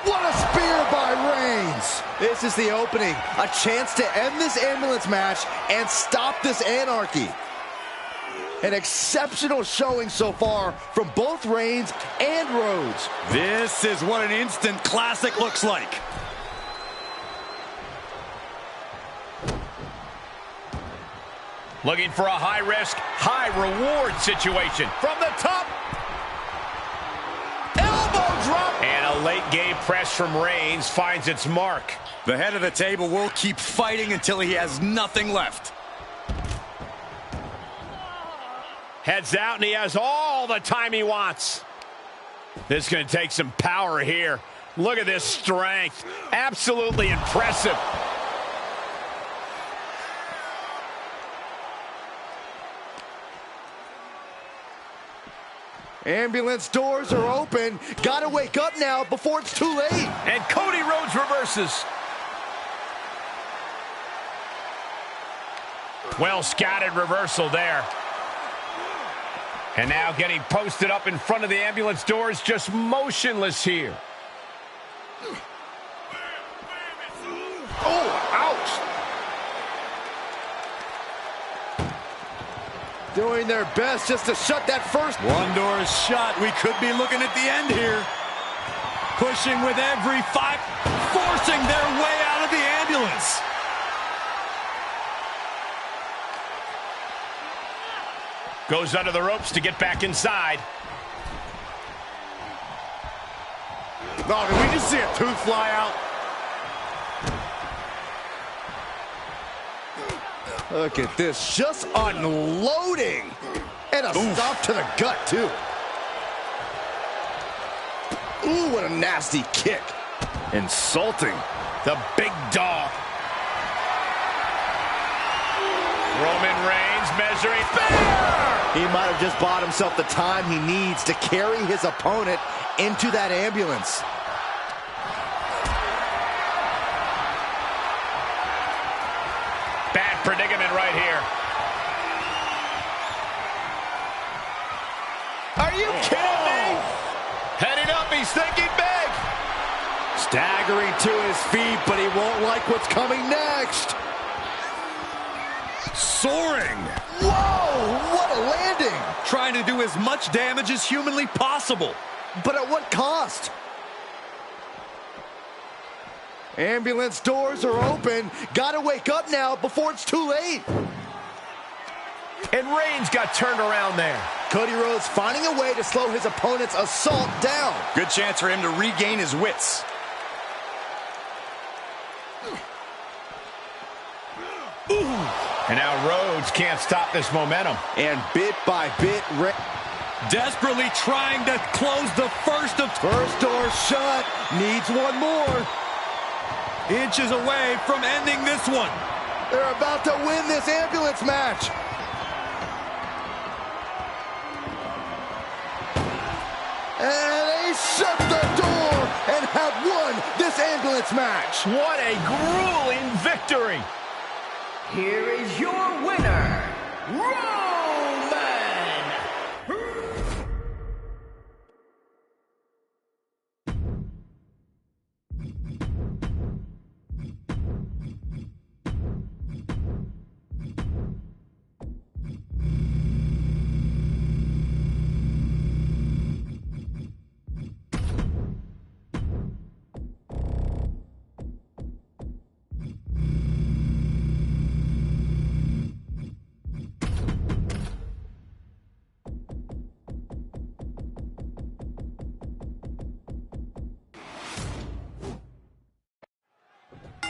What a spear by Reigns. This is the opening. A chance to end this ambulance match and stop this anarchy. An exceptional showing so far from both Reigns and Rhodes. this is what an instant classic looks like. Looking for a high-risk, high-reward situation. From the top. Elbow drop. And a late-game press from Reigns finds its mark. The head of the table will keep fighting until he has nothing left. Heads out, and he has all the time he wants. This is going to take some power here. Look at this strength. Absolutely impressive. Ambulance doors are open. Gotta wake up now before it's too late. And Cody Rhodes reverses. Well scattered reversal there. And now getting posted up in front of the ambulance doors, just motionless here. Oh, ouch. Doing their best just to shut that first. One door is shut. We could be looking at the end here. Pushing with every fight, forcing their way out of the ambulance. Goes under the ropes to get back inside. Oh, did we just see a tooth fly out? Look at this, just unloading. And a stop to the gut, too. Ooh, what a nasty kick. Insulting. The big dog. Roman Reigns measuring. He might have just bought himself the time he needs to carry his opponent into that ambulance. Bad predicament right here. Are you kidding me? Heading up, he's thinking big. Staggering to his feet, but he won't like what's coming next. Soaring. Whoa, what a landing. Trying to do as much damage as humanly possible. But at what cost? Ambulance doors are open. Gotta wake up now before it's too late. And Reigns got turned around there. Cody Rhodes finding a way to slow his opponent's assault down. Good chance for him to regain his wits. And now Rhodes can't stop this momentum. And bit by bit, Desperately trying to close the first of... first door shut. Needs one more. Inches away from ending this one. They're about to win this ambulance match. And they shut the door and have won this ambulance match. What a grueling victory. Here is your winner, Roman.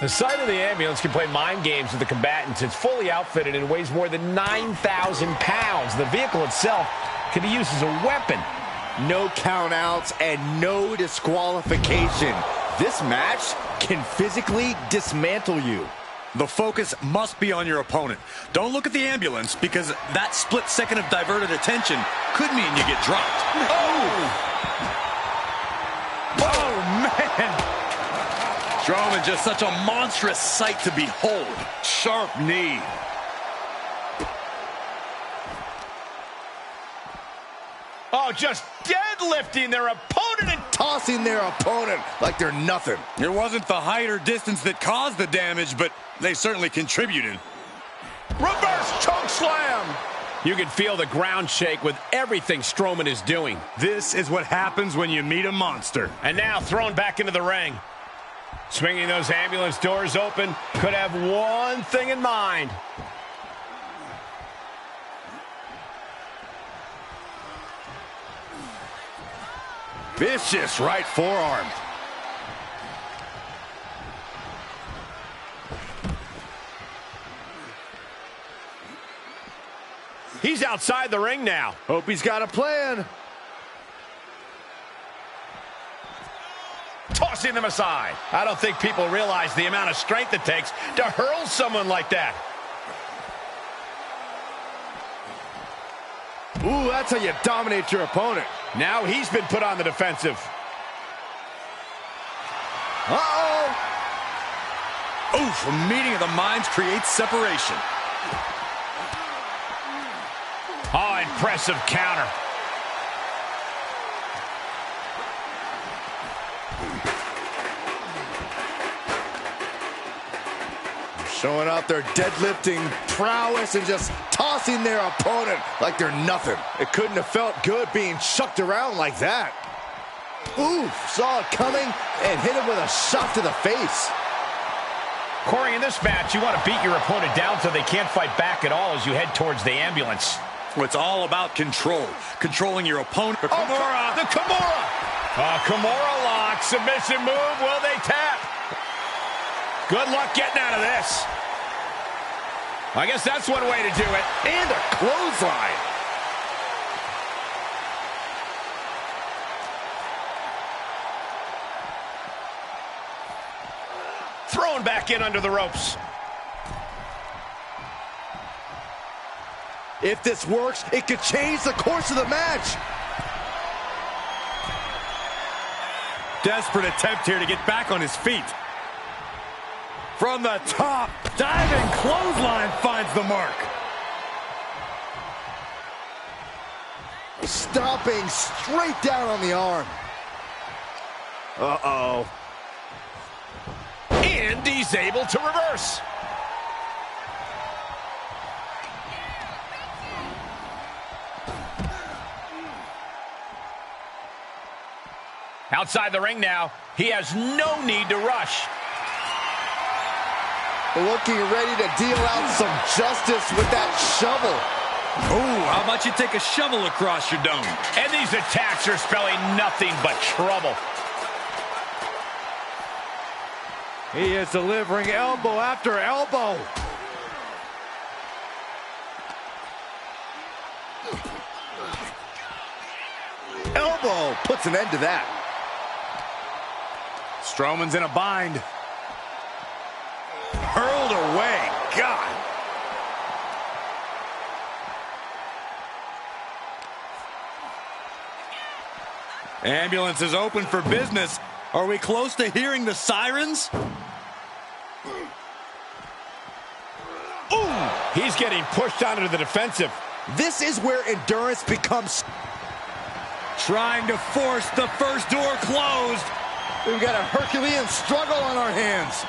The sight of the ambulance can play mind games with the combatants. It's fully outfitted and weighs more than 9,000 pounds. The vehicle itself can be used as a weapon. No countouts and no disqualification. This match can physically dismantle you. The focus must be on your opponent. Don't look at the ambulance, because that split second of diverted attention could mean you get dropped. Oh, man! Strowman, just such a monstrous sight to behold. Sharp knee. Oh, just deadlifting their opponent and Tossing their opponent like they're nothing. It wasn't the height or distance that caused the damage, but they certainly contributed. reverse choke slam. You can feel the ground shake with everything Strowman is doing. This is what happens when you meet a monster. And now thrown back into the ring. Swinging those ambulance doors open, could have one thing in mind. Vicious right forearm. He's outside the ring now. Hope he's got a plan. Tossing them aside. I don't think people realize the amount of strength it takes to hurl someone like that. Ooh, that's how you dominate your opponent. Now he's been put on the defensive. Uh-oh. Oof, a meeting of the minds creates separation. Oh, impressive counter. Showing out their deadlifting prowess and just tossing their opponent like they're nothing. It couldn't have felt good being chucked around like that. Oof, saw it coming and hit him with a shot to the face. Corey, in this match, you want to beat your opponent down so they can't fight back at all as you head towards the ambulance. It's all about control. Controlling your opponent. Kimura! The Kimura! Kimura lock. Submission move. Will they tap? Good luck getting out of this. I guess that's one way to do it. And a clothesline. Thrown back in under the ropes. If this works, it could change the course of the match. Desperate attempt here to get back on his feet. From the top, diving clothesline finds the mark. Stomping straight down on the arm. Uh-oh. And he's able to reverse. Outside the ring now, he has no need to rush. Looking ready to deal out some justice with that shovel. Ooh, how about you take a shovel across your dome? And these attacks are spelling nothing but trouble. He is delivering elbow after elbow. Elbow puts an end to that. Strowman's in a bind. Hurled away. God. Ambulance is open for business. Are we close to hearing the sirens? Ooh, he's getting pushed onto the defensive. This is where endurance becomes... Trying to force the first door closed. We've got a Herculean struggle on our hands.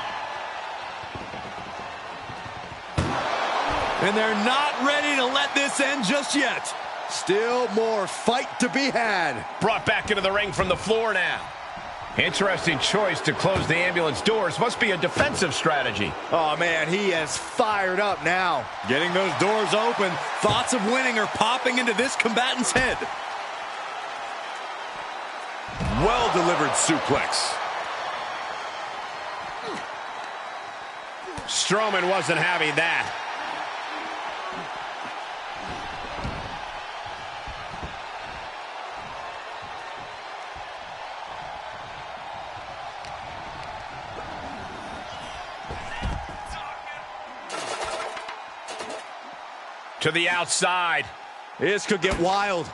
And they're not ready to let this end just yet. Still more fight to be had. Brought back into the ring from the floor now. Interesting choice to close the ambulance doors. Must be a defensive strategy. Oh, man, he is fired up now. Getting those doors open, thoughts of winning are popping into this combatant's head. Well-delivered suplex. Strowman wasn't having that. To the outside. This could get wild.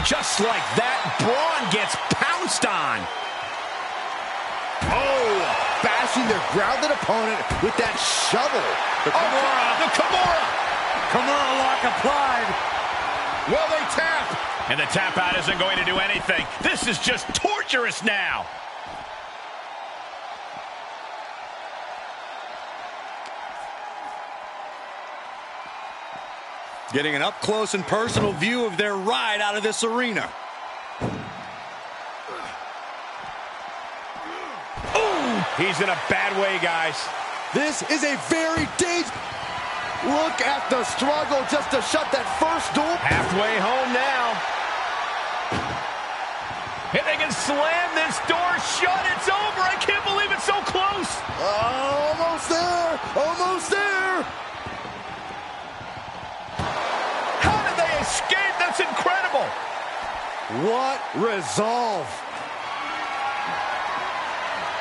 Just like that, Braun gets pounced on. Oh, bashing their grounded opponent with that shovel. The Kimura. The Kimura. Kimura lock applied. Well, they tap. And the tap out isn't going to do anything. This is just torturous now. Getting an up-close and personal view of their ride out of this arena. Ooh, he's in a bad way, guys. This is a very dangerous... Look at the struggle just to shut that first door. Halfway home now. If they can slam this door shut, it's over. I can't believe it's so close. Almost there. Almost there. Escape, that's incredible. What resolve.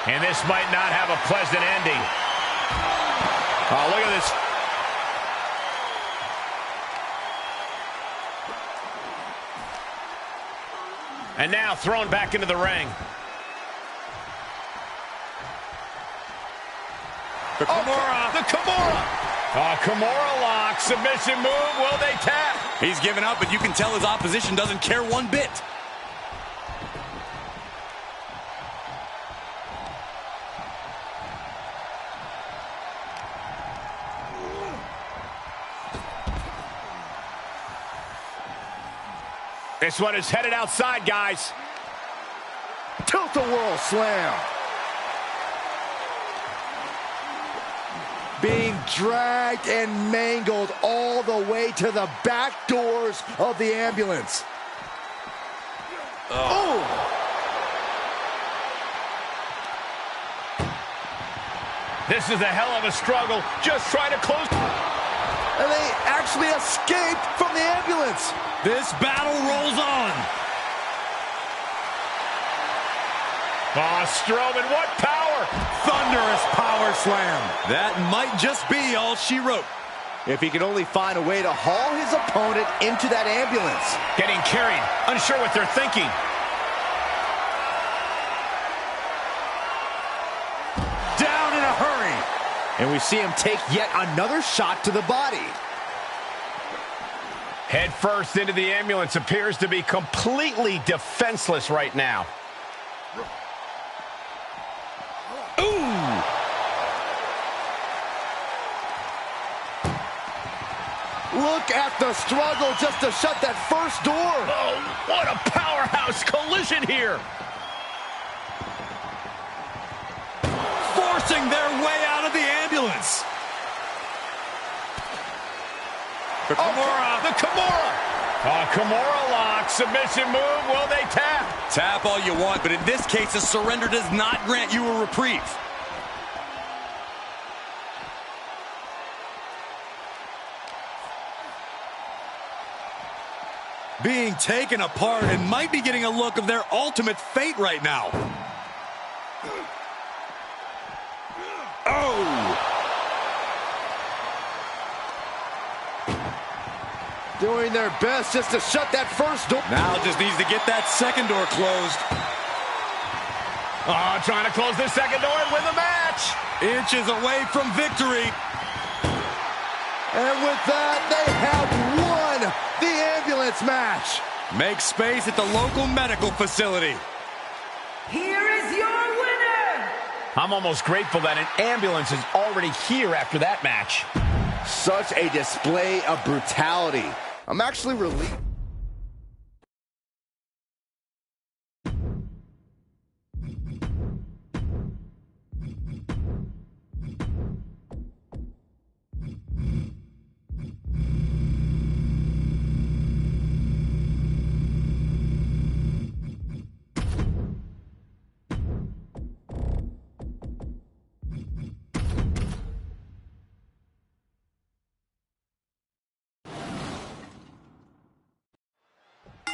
And this might not have a pleasant ending. Oh, look at this. And now thrown back into the ring. The Kimura. The Kimura. Kimura lock, submission move, will they tap? He's given up, but you can tell his opposition doesn't care one bit. This one is headed outside, guys. Tilt-a-whirl slam. Being dragged and mangled all the way to the back doors of the ambulance. Oh! This is a hell of a struggle. Just try to close. And they actually escaped from the ambulance. This battle rolls on. Oh, Strowman, what power! Thunderous power slam. That might just be all she wrote. If he could only find a way to haul his opponent into that ambulance. Getting carried, unsure what they're thinking. Down in a hurry. And we see him take yet another shot to the body. Head first into the ambulance, appears to be completely defenseless right now. Look at the struggle just to shut that first door. Oh, what a powerhouse collision here. Forcing their way out of the ambulance. The Kimura. The Kimura. Kimura lock, submission move, will they tap? Tap all you want, but in this case, a surrender does not grant you a reprieve. Being taken apart and might be getting a look of their ultimate fate right now. Oh! Doing their best just to shut that first door. Now just needs to get that second door closed. Trying to close this second door and win the match. Inches away from victory. And with that, they have won the ambulance match. Make space at the local medical facility. Here is your winner. I'm almost grateful that an ambulance is already here after that match. Such a display of brutality. I'm actually relieved.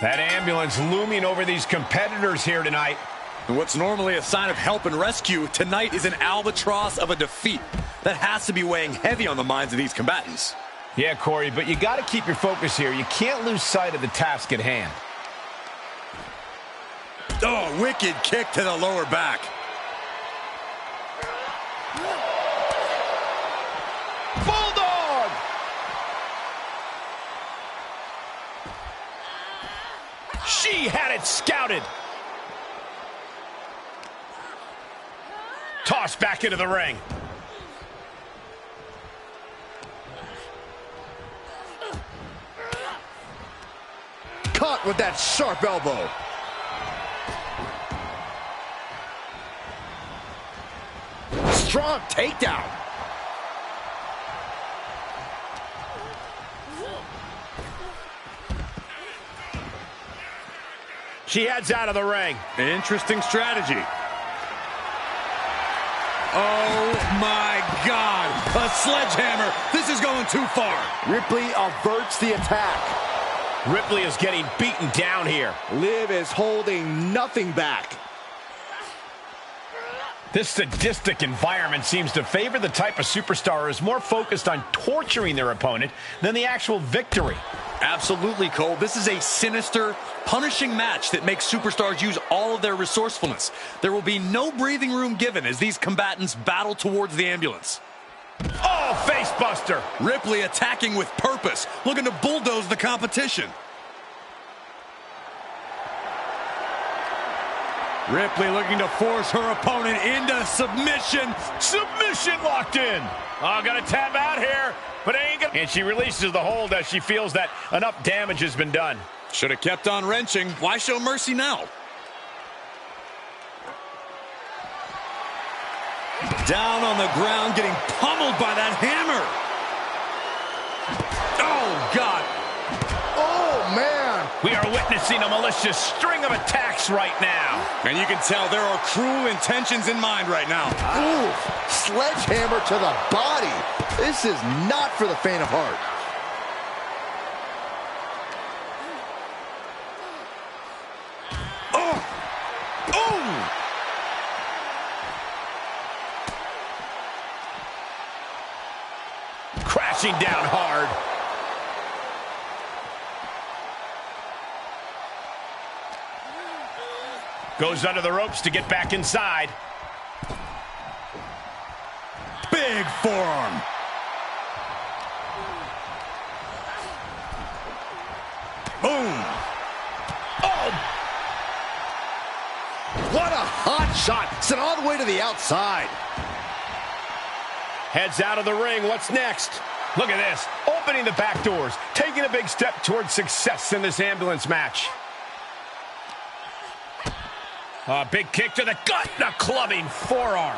That ambulance looming over these competitors here tonight. And what's normally a sign of help and rescue, tonight is an albatross of a defeat. That has to be weighing heavy on the minds of these combatants. Yeah, Corey, but you got to keep your focus here. You can't lose sight of the task at hand. Oh, wicked kick to the lower back. Bulldog! She had it scouted. Tossed back into the ring. Caught with that sharp elbow. Strong takedown. She heads out of the ring. Interesting strategy. Oh my God, a sledgehammer. This is going too far. Ripley averts the attack. Ripley is getting beaten down here. Liv is holding nothing back. This sadistic environment seems to favor the type of superstar who is more focused on torturing their opponent than the actual victory. Absolutely, Cole. This is a sinister, punishing match that makes superstars use all of their resourcefulness. There will be no breathing room given as these combatants battle towards the ambulance. Oh, face buster. Ripley attacking with purpose, looking to bulldoze the competition. Ripley looking to force her opponent into submission. Submission locked in. Oh, gonna tap out here, but ain't gonna. And she releases the hold as she feels that enough damage has been done. Should have kept on wrenching. Why show mercy now? Down on the ground, getting pummeled by that hammer. Oh, God. Oh, man. We are witnessing a malicious string of attacks right now. And you can tell there are cruel intentions in mind right now. Ooh, sledgehammer to the body. This is not for the faint of heart. Oh! Oh! Crashing down hard. Goes under the ropes to get back inside. Big forearm. Boom. Oh! What a hot shot. Sent all the way to the outside. Heads out of the ring. What's next? Look at this. Opening the back doors. Taking a big step towards success in this ambulance match. A big kick to the gut. A clubbing forearm.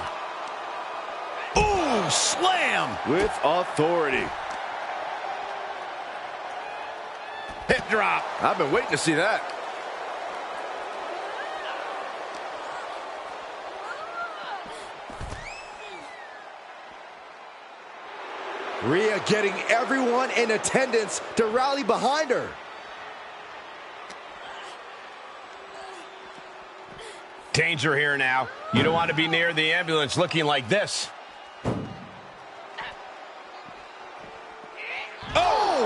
Ooh, slam. With authority. Hip drop. I've been waiting to see that. Rhea getting everyone in attendance to rally behind her. Danger here now. You don't want to be near the ambulance looking like this. Oh!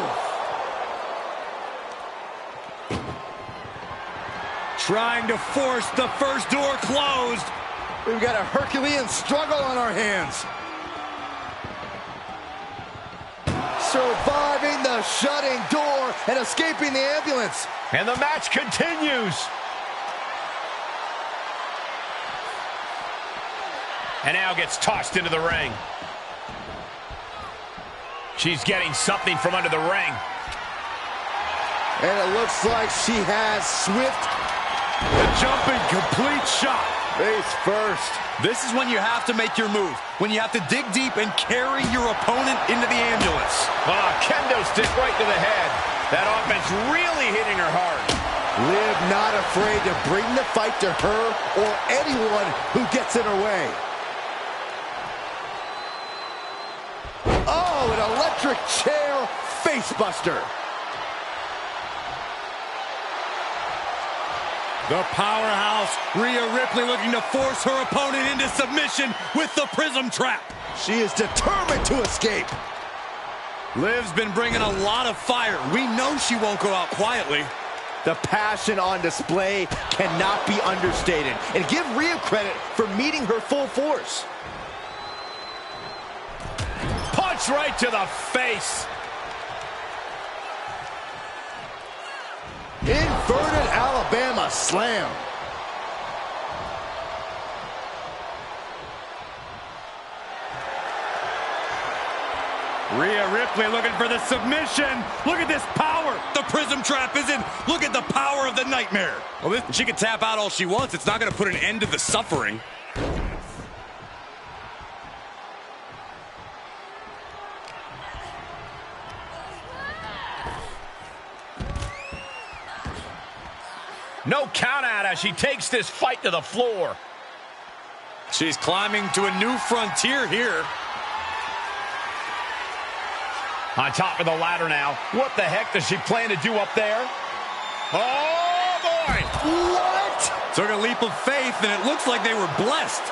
Trying to force the first door closed. We've got a Herculean struggle on our hands. Surviving the shutting door and escaping the ambulance. And the match continues. And now gets tossed into the ring. She's getting something from under the ring. And it looks like she has swift. The jumping complete shot. Face first. This is when you have to make your move. When you have to dig deep and carry your opponent into the ambulance. Kendo stick right to the head. That offense really hitting her hard. Liv not afraid to bring the fight to her or anyone who gets in her way. Oh, an electric chair facebuster. The powerhouse, Rhea Ripley, looking to force her opponent into submission with the Prism Trap. She is determined to escape. Liv's been bringing a lot of fire. We know she won't go out quietly. The passion on display cannot be understated. And give Rhea credit for meeting her full force. Punch right to the face. Inverted Alabama slam. Rhea Ripley looking for the submission. Look at this power. The Prism Trap is in. Look at the power of the Nightmare. Well, she can tap out all she wants. It's not going to put an end to the suffering. No count out as she takes this fight to the floor. She's climbing to a new frontier here. On top of the ladder now. What the heck does she plan to do up there? Oh, boy! What? Took a leap of faith, and it looks like they were blessed.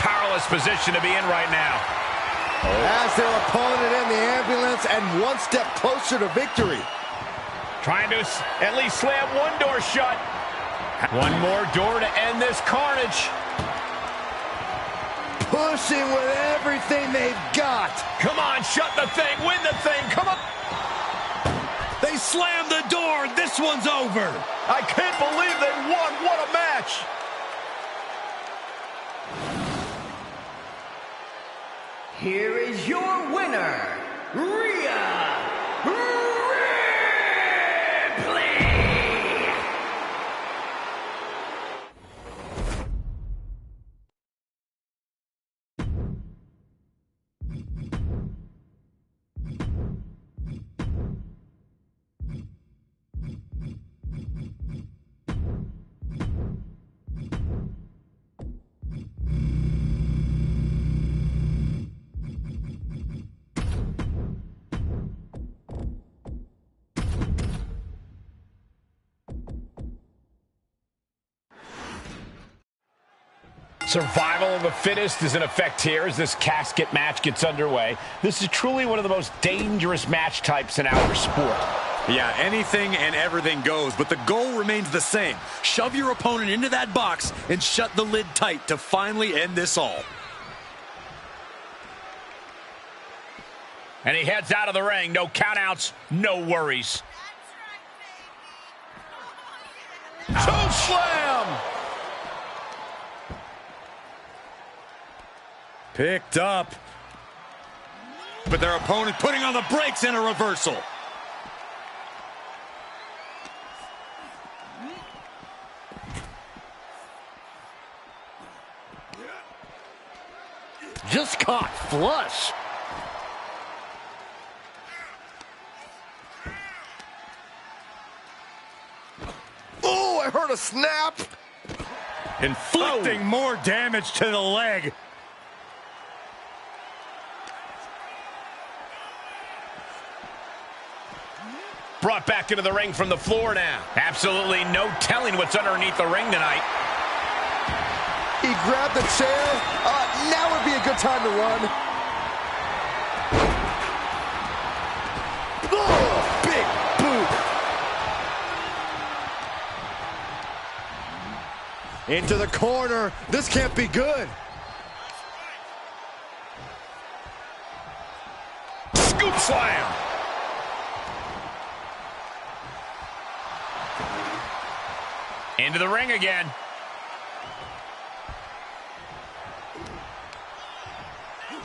Powerless position to be in right now. As their opponent in the ambulance and one step closer to victory. Trying to at least slam one door shut. One more door to end this carnage. Pushing with everything they've got. Come on, shut the thing, win the thing, come on. They slammed the door. This one's over. I can't believe they won. What a match. Here is your winner, Rhea Ripley. Survival of the fittest is in effect here as this casket match gets underway. This is truly one of the most dangerous match types in our sport. Yeah, anything and everything goes, but the goal remains the same. Shove your opponent into that box and shut the lid tight to finally end this all. And he heads out of the ring. No countouts, no worries. Choke slam! Picked up. But their opponent putting on the brakes in a reversal. Just caught flush. Oh, I heard a snap. Inflicting more damage to the leg. Brought back into the ring from the floor now. Absolutely no telling what's underneath the ring tonight. He grabbed the chair. Now would be a good time to run. Oh, big boot. Into the corner. This can't be good. Scoop slam. Into the ring again.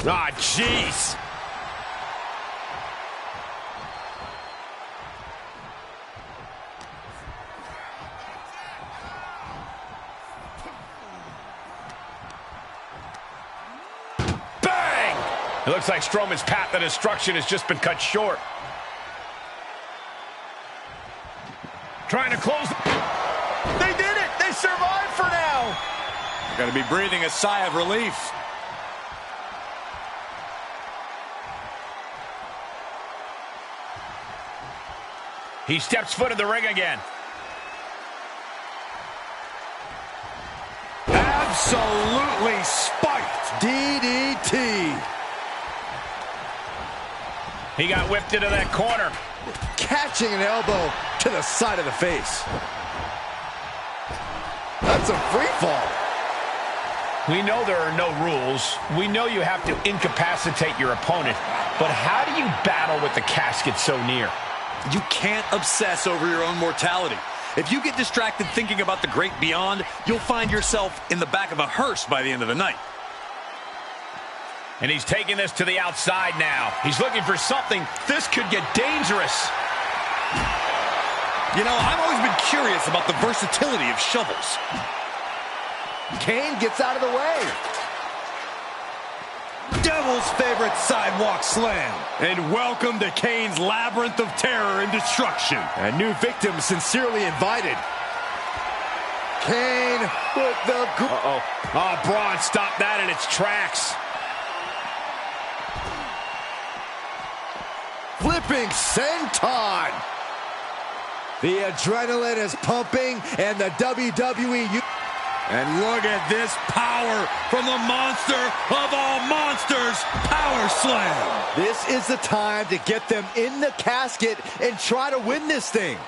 Ah, jeez. Bang! It looks like Strowman's path to destruction has just been cut short. Trying to close. They did it! They survived for now! Got to be breathing a sigh of relief. He steps foot in the ring again. Absolutely spiked. DDT. He got whipped into that corner. Catching an elbow to the side of the face. That's a free fall. We know there are no rules. We know you have to incapacitate your opponent. But how do you battle with the casket so near? You can't obsess over your own mortality. If you get distracted thinking about the great beyond, you'll find yourself in the back of a hearse by the end of the night. And he's taking this to the outside now. He's looking for something. This could get dangerous. You know, I've always been curious about the versatility of shovels. Kane gets out of the way. Devil's favorite sidewalk slam. And welcome to Kane's labyrinth of terror and destruction. A new victim sincerely invited. Kane with the... Oh, Braun stopped that in its tracks. Flipping senton. The adrenaline is pumping, and the WWE... And look at this power from the monster of all monsters, Power Slam. This is the time to get them in the casket and try to win this thing.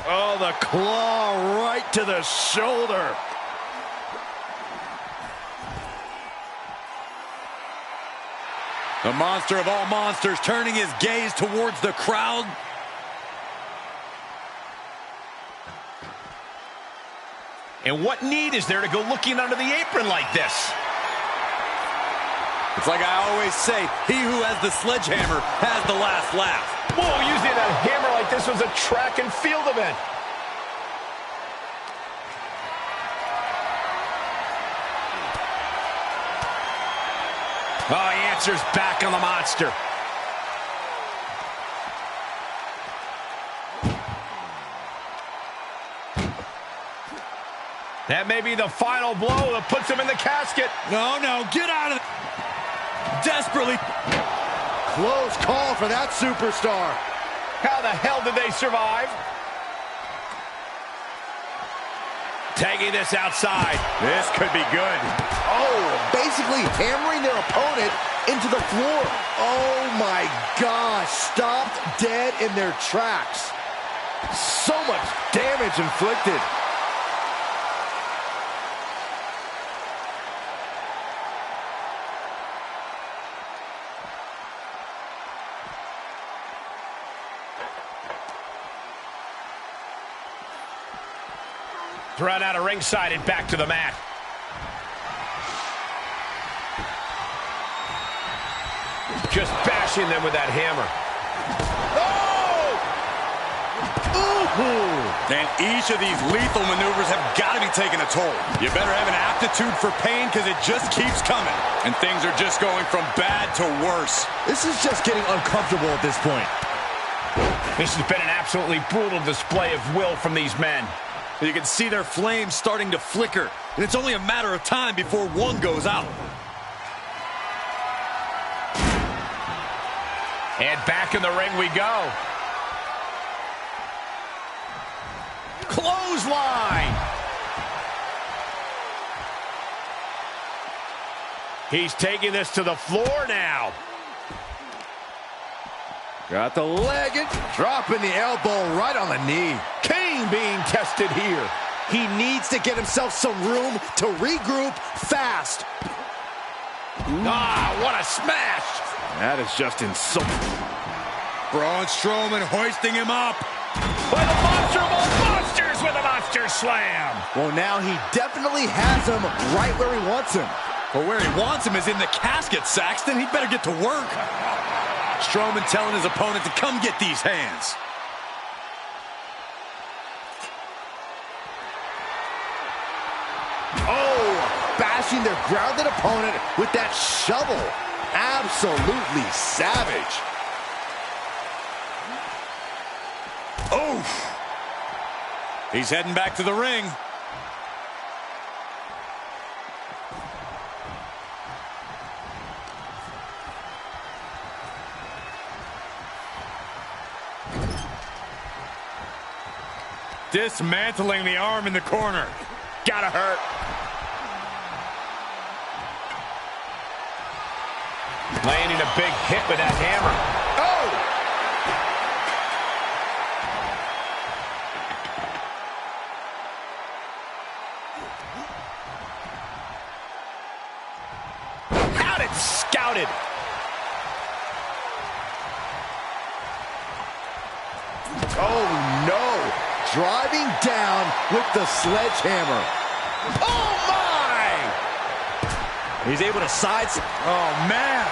Oh, the claw right to the shoulder. The monster of all monsters turning his gaze towards the crowd. And what need is there to go looking under the apron like this? It's like I always say, he who has the sledgehammer has the last laugh. Whoa, using that hammer like this was a track and field event. Oh, he answers back on the monster. That may be the final blow that puts him in the casket. No, get out of it. Desperately. Close call for that superstar. How the hell did they survive? Taking this outside. This could be good. Oh, basically hammering their opponent into the floor. Oh my gosh, stopped dead in their tracks. So much damage inflicted. Run out of ringside and back to the mat. Just bashing them with that hammer. Oh! Ooh! And each of these lethal maneuvers have got to be taking a toll. You better have an aptitude for pain because it just keeps coming. And things are just going from bad to worse. This is just getting uncomfortable at this point. This has been an absolutely brutal display of will from these men. You can see their flames starting to flicker, and it's only a matter of time before one goes out. And back in the ring we go. Clothesline. He's taking this to the floor now. Got the leg and dropping the elbow right on the knee. Kane being tested here. He needs to get himself some room to regroup fast. Ah, what a smash. That is just insulting. Braun Strowman hoisting him up. By the monster of all monsters with a monster slam. Well, now he definitely has him right where he wants him. But where he wants him is in the casket, Saxton. He'd better get to work. Strowman telling his opponent to come get these hands. Oh, bashing their grounded opponent with that shovel. Absolutely savage. Oof. He's heading back to the ring. Dismantling the arm in the corner. Gotta hurt. Landing a big hit with that hammer. Oh! Out and scouted. Oh, no. Driving down with the sledgehammer. Oh, my! He's able to sidestep. Oh, man.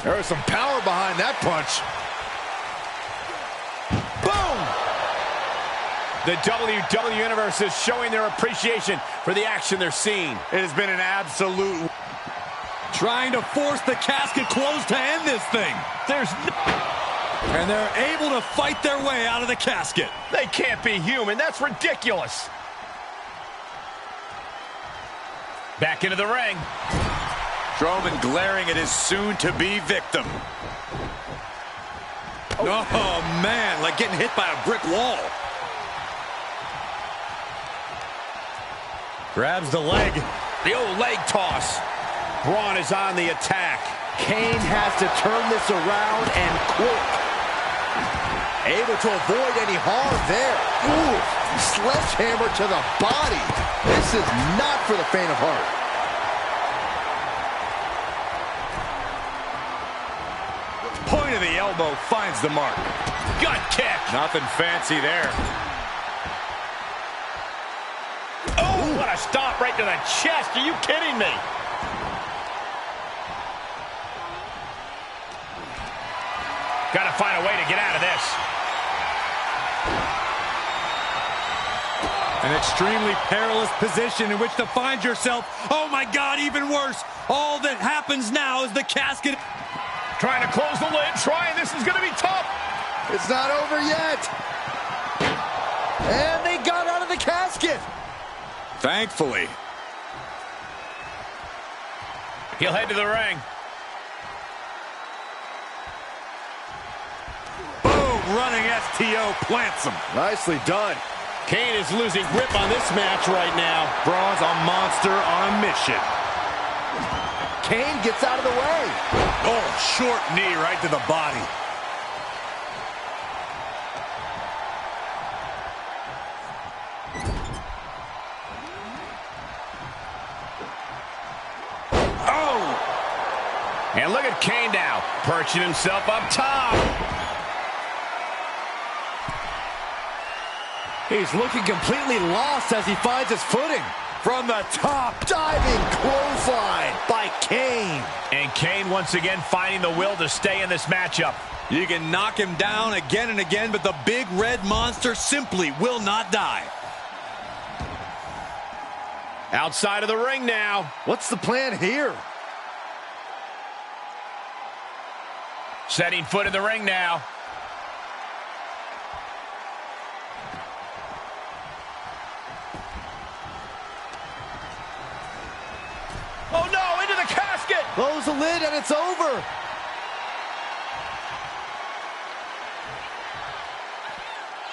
There was some power behind that punch. Boom! The WWE Universe is showing their appreciation for the action they're seeing. It has been an absolute... Trying to force the casket closed to end this thing. And they're able to fight their way out of the casket. They can't be human. That's ridiculous. Back into the ring. Strowman glaring at his soon-to-be victim. Oh, man, like getting hit by a brick wall. Grabs the leg. The old leg toss. Braun is on the attack. Kane has to turn this around and quick. Able to avoid any harm there. Ooh, sledgehammer to the body. This is not for the faint of heart. Point of the elbow finds the mark. Gut kick. Nothing fancy there. Oh, what a stomp right to the chest. Are you kidding me? Got to find a way to get out of this. An extremely perilous position in which to find yourself. Oh, my God, even worse. All that happens now is the casket. Trying to close the lid. This is going to be tough. It's not over yet. And they got out of the casket. Thankfully. He'll head to the ring. Running STO plants him. Nicely done. Kane is losing grip on this match right now. Braun's a monster on a mission. Kane gets out of the way. Oh, short knee right to the body. Oh! And look at Kane now, perching himself up top. He's looking completely lost as he finds his footing. From the top. Diving clothesline by Kane. And Kane once again finding the will to stay in this matchup. You can knock him down again and again, but the big red monster simply will not die. Outside of the ring now. What's the plan here? Setting foot in the ring now. Oh no, into the casket! Close the lid and it's over.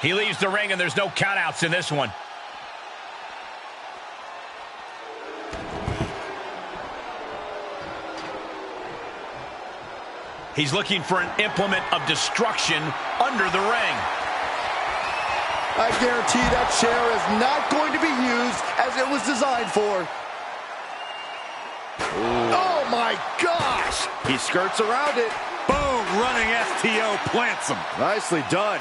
He leaves the ring and there's no countouts in this one. He's looking for an implement of destruction under the ring. I guarantee that chair is not going to be used as it was designed for. Ooh. Oh my gosh! He skirts around it. Boom! Running STO plants him. Nicely done.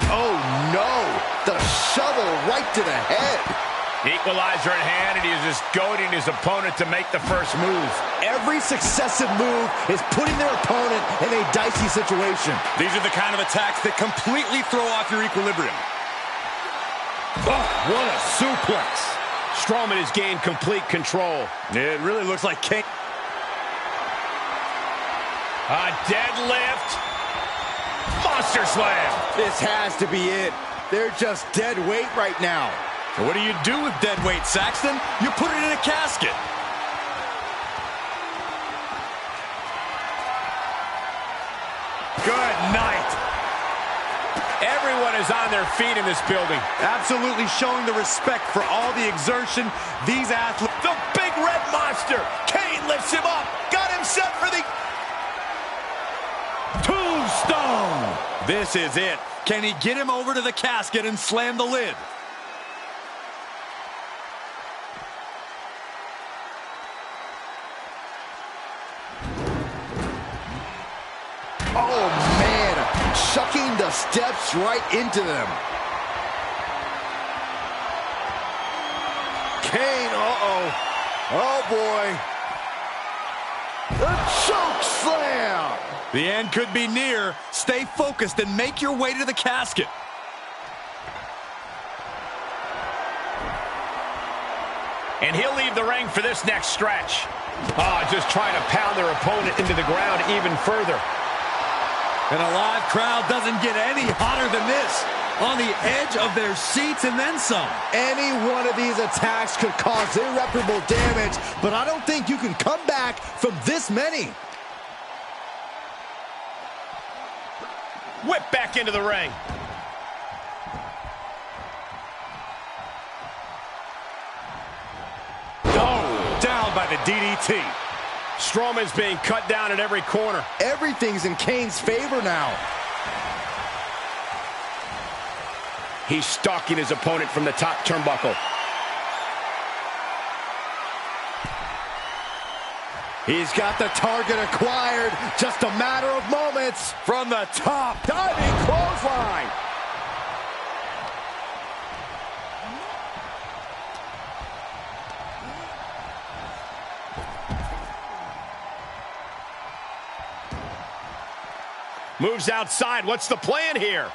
Oh no! The shovel right to the head. Equalizer in hand, and he is just goading his opponent to make the first move. Every successive move is putting their opponent in a dicey situation. These are the kind of attacks that completely throw off your equilibrium. Oh, what a suplex. Strowman has gained complete control. It really looks like Kane. A deadlift. Monster slam. This has to be it. They're just dead weight right now. So what do you do with dead weight, Saxton? You put it in a casket. Good night. Everyone is on their feet in this building. Absolutely showing the respect for all the exertion these athletes. The big red monster. Kane lifts him up. Got him set for the tombstone. This is it. Can he get him over to the casket and slam the lid? Oh, man. Chucking the steps right into them. Kane, uh-oh. Oh, boy. The choke slam. The end could be near. Stay focused and make your way to the casket. And he'll leave the ring for this next stretch. Just trying to pound their opponent into the ground even further. And a live crowd doesn't get any hotter than this. On the edge of their seats and then some. Any one of these attacks could cause irreparable damage, but I don't think you can come back from this many. Whip back into the ring. Oh, down by the DDT. Strowman's being cut down at every corner. Everything's in Kane's favor now. He's stalking his opponent from the top turnbuckle. He's got the target acquired. Just a matter of moments. From the top, diving clothesline. Moves outside. What's the plan here?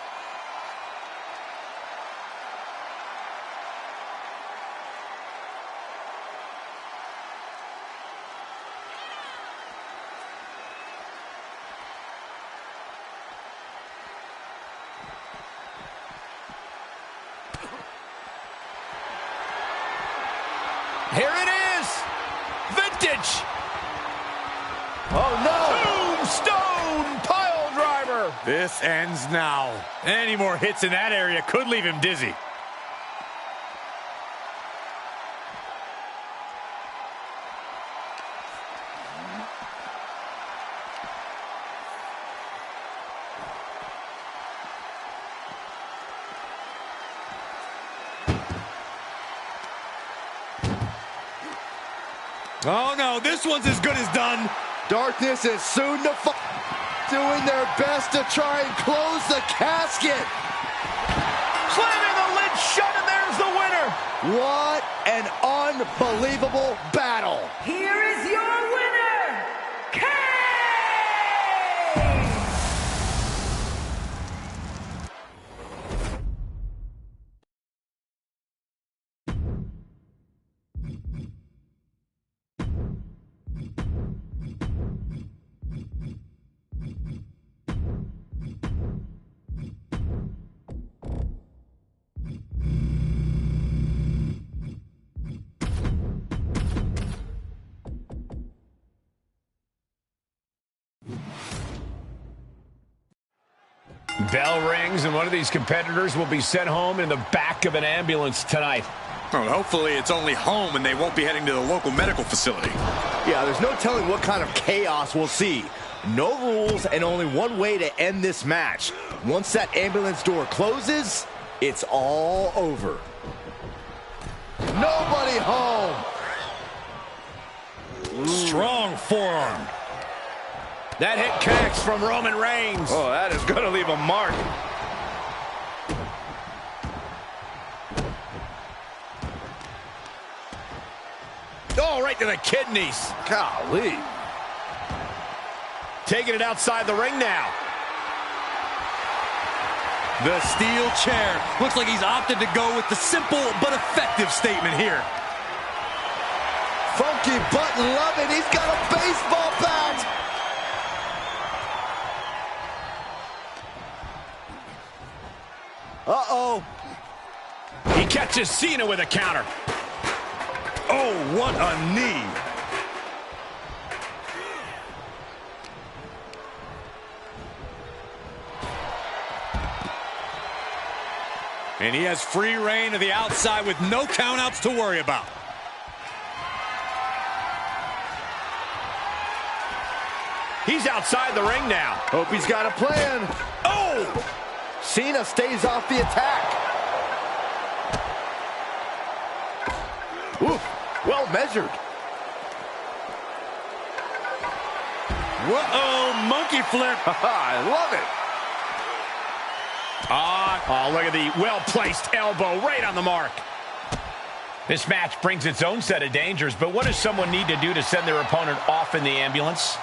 Here it is. Vintage. Oh, no. Tombstone pile driver. This ends now. Any more hits in that area could leave him dizzy. Oh no, this one's as good as done. Darkness is soon to fall. Doing their best to try and close the casket. Slamming the lid shut, and there's the winner. What an unbelievable battle. Here is your winner, Kane! Bell rings, and one of these competitors will be sent home in the back of an ambulance tonight. Well, hopefully it's only home and they won't be heading to the local medical facility. Yeah, there's no telling what kind of chaos we'll see. No rules and only one way to end this match. Once that ambulance door closes, it's all over. Nobody home. Strong forearm. That hit connects from Roman Reigns. Oh, that is going to leave a mark. Oh, right to the kidneys. Golly. Taking it outside the ring now. The steel chair. Looks like he's opted to go with the simple but effective statement here. Funky button loving. He's got a baseball bat. Uh-oh. He catches Cena with a counter. Oh, what a knee. And he has free reign to the outside with no countouts to worry about. He's outside the ring now. Hope he's got a plan. Oh! Cena stays off the attack. Ooh, well measured. Whoa, monkey flip. I love it. Oh, look at the well-placed elbow right on the mark. This match brings its own set of dangers, but what does someone need to do to send their opponent off in the ambulance?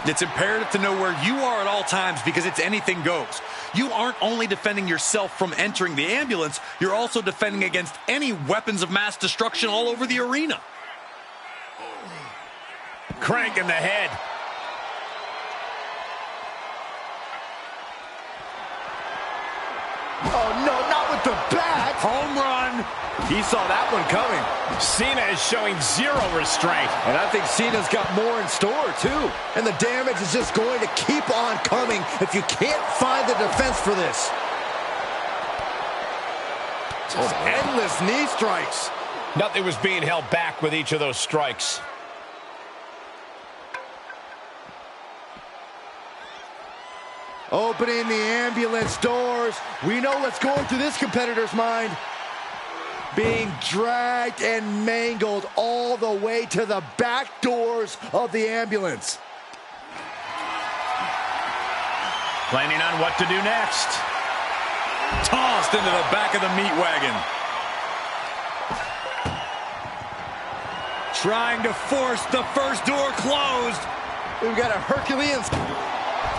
It's imperative to know where you are at all times because it's anything goes. You aren't only defending yourself from entering the ambulance, you're also defending against any weapons of mass destruction all over the arena. Crank in the head. Oh, no, not with the bat. Home run. He saw that one coming. Cena is showing zero restraint. And I think Cena's got more in store, too. And the damage is just going to keep on coming if you can't find the defense for this. Just endless knee strikes. Nothing was being held back with each of those strikes. Opening the ambulance doors. We know what's going through this competitor's mind. Being dragged and mangled all the way to the back doors of the ambulance. Planning on what to do next. Tossed into the back of the meat wagon. Trying to force the first door closed. We've got a Herculean.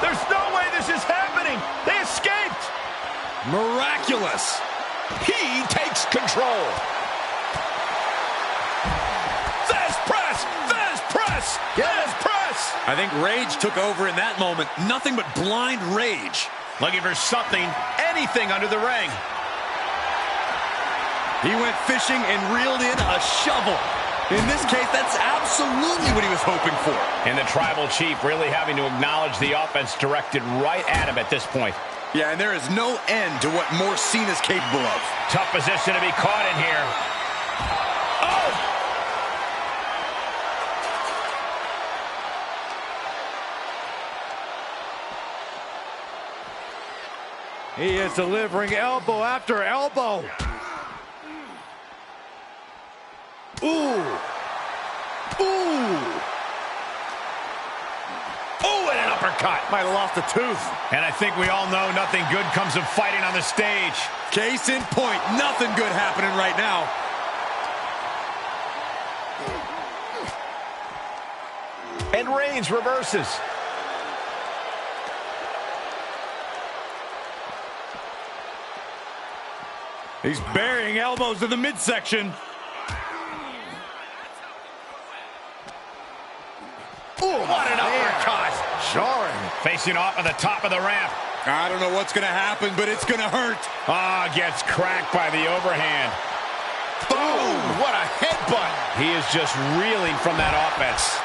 There's no way this is happening. They escaped. Miraculous. He takes control. Fast press. Fast press. Fast press. I think rage took over in that moment. Nothing but blind rage. Looking for something, anything under the ring. He went fishing and reeled in a shovel. In this case, that's absolutely what he was hoping for. And the tribal chief really having to acknowledge the offense directed right at him at this point. Yeah, and there is no end to what more Cena's capable of. Tough position to be caught in here. Oh! He is delivering elbow after elbow. Ooh. Ooh. Oh, and an uppercut. Might have lost a tooth. And I think we all know nothing good comes of fighting on the stage. Case in point, nothing good happening right now. And Reigns reverses. He's burying elbows in the midsection. Ooh, what an uppercut. Jarring. Facing off on the top of the ramp. I don't know what's going to happen, but it's going to hurt. Ah, gets cracked by the overhand. Boom! What a headbutt. He is just reeling from that offense.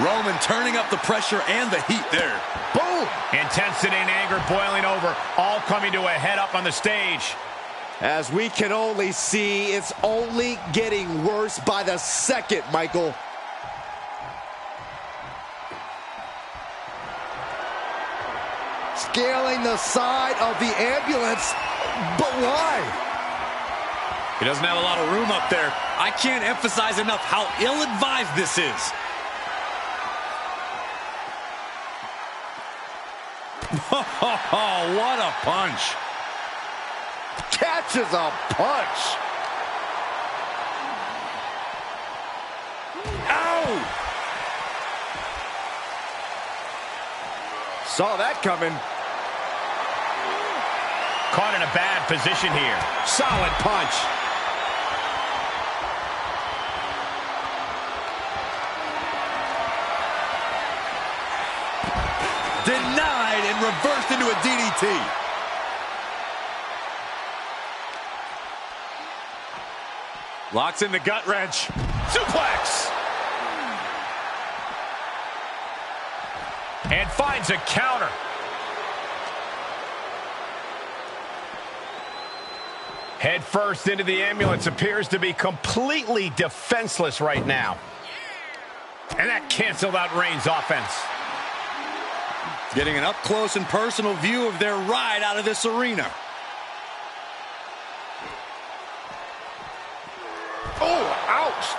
Roman turning up the pressure and the heat there. Boom! Intensity and anger boiling over, all coming to a head up on the stage. As we can only see, it's only getting worse by the second, Michael. Scaling the side of the ambulance, but why? He doesn't have a lot of room up there. I can't emphasize enough how ill-advised this is. Oh, what a punch. Catches a punch. Ow! Saw that coming. Caught in a bad position here. Solid punch. Denied and reversed into a DDT. Locks in the gut wrench. Suplex. And finds a counter. Head first into the ambulance. Appears to be completely defenseless right now. And that canceled out Reigns' offense. Getting an up-close and personal view of their ride out of this arena. Oh, ouch.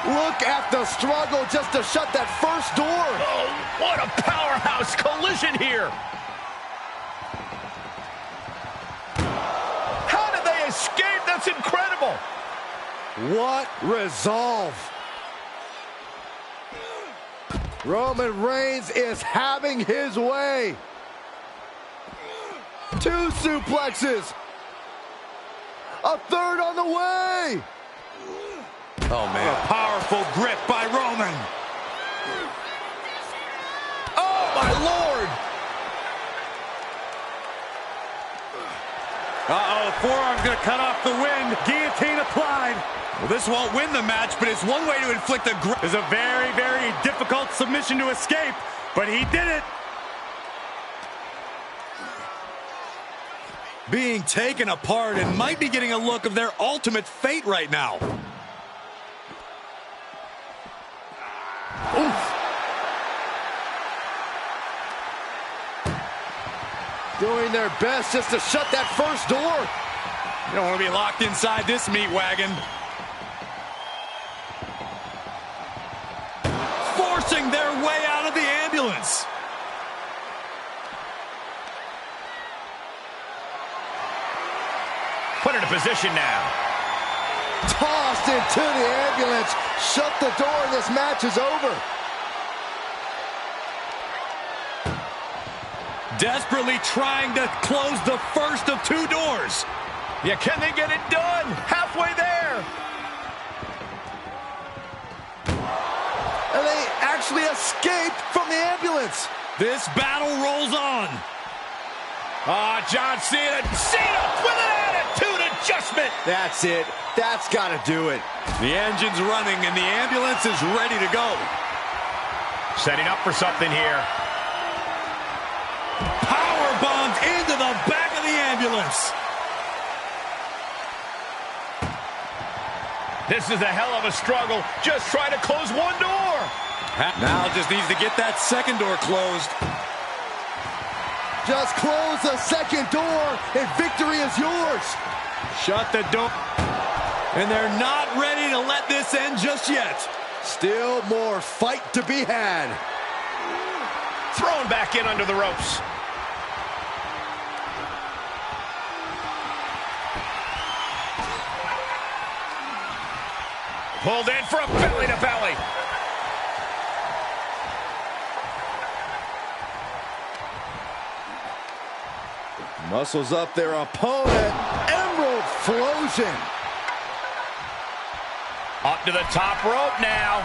Look at the struggle just to shut that first door. Oh, what a powerhouse collision here. How did they escape? That's incredible. What resolve. Roman Reigns is having his way. 2 suplexes. A third on the way. Oh, man. A powerful grip by Roman. Oh, my Lord. Uh-oh, the forearm's going to cut off the wind. Guillotine applied. Well, this won't win the match, but it's one way to inflict a grip. It's a very, very difficult submission to escape, but he did it. Being taken apart and might be getting a look of their ultimate fate right now. Oof. Doing their best just to shut that first door. You don't want to be locked inside this meat wagon. Forcing their way out of the ambulance. Put in a position now. Tossed into the ambulance. Shut the door and this match is over. Desperately trying to close the first of 2 doors. Yeah, can they get it done? Halfway there. And they actually escaped from the ambulance. This battle rolls on. John Cena. Cena with an attitude adjustment. That's it. That's got to do it. The engine's running and the ambulance is ready to go. Setting up for something here. Power bombed into the back of the ambulance. This is a hell of a struggle. Just trying to close one door. Now just needs to get that second door closed. Just close the second door and victory is yours. Shut the door. And they're not ready to let this end just yet. Still more fight to be had. Thrown back in under the ropes. Pulled in for a belly to belly. Muscles up their opponent. Emerald Flosion. Up to the top rope now.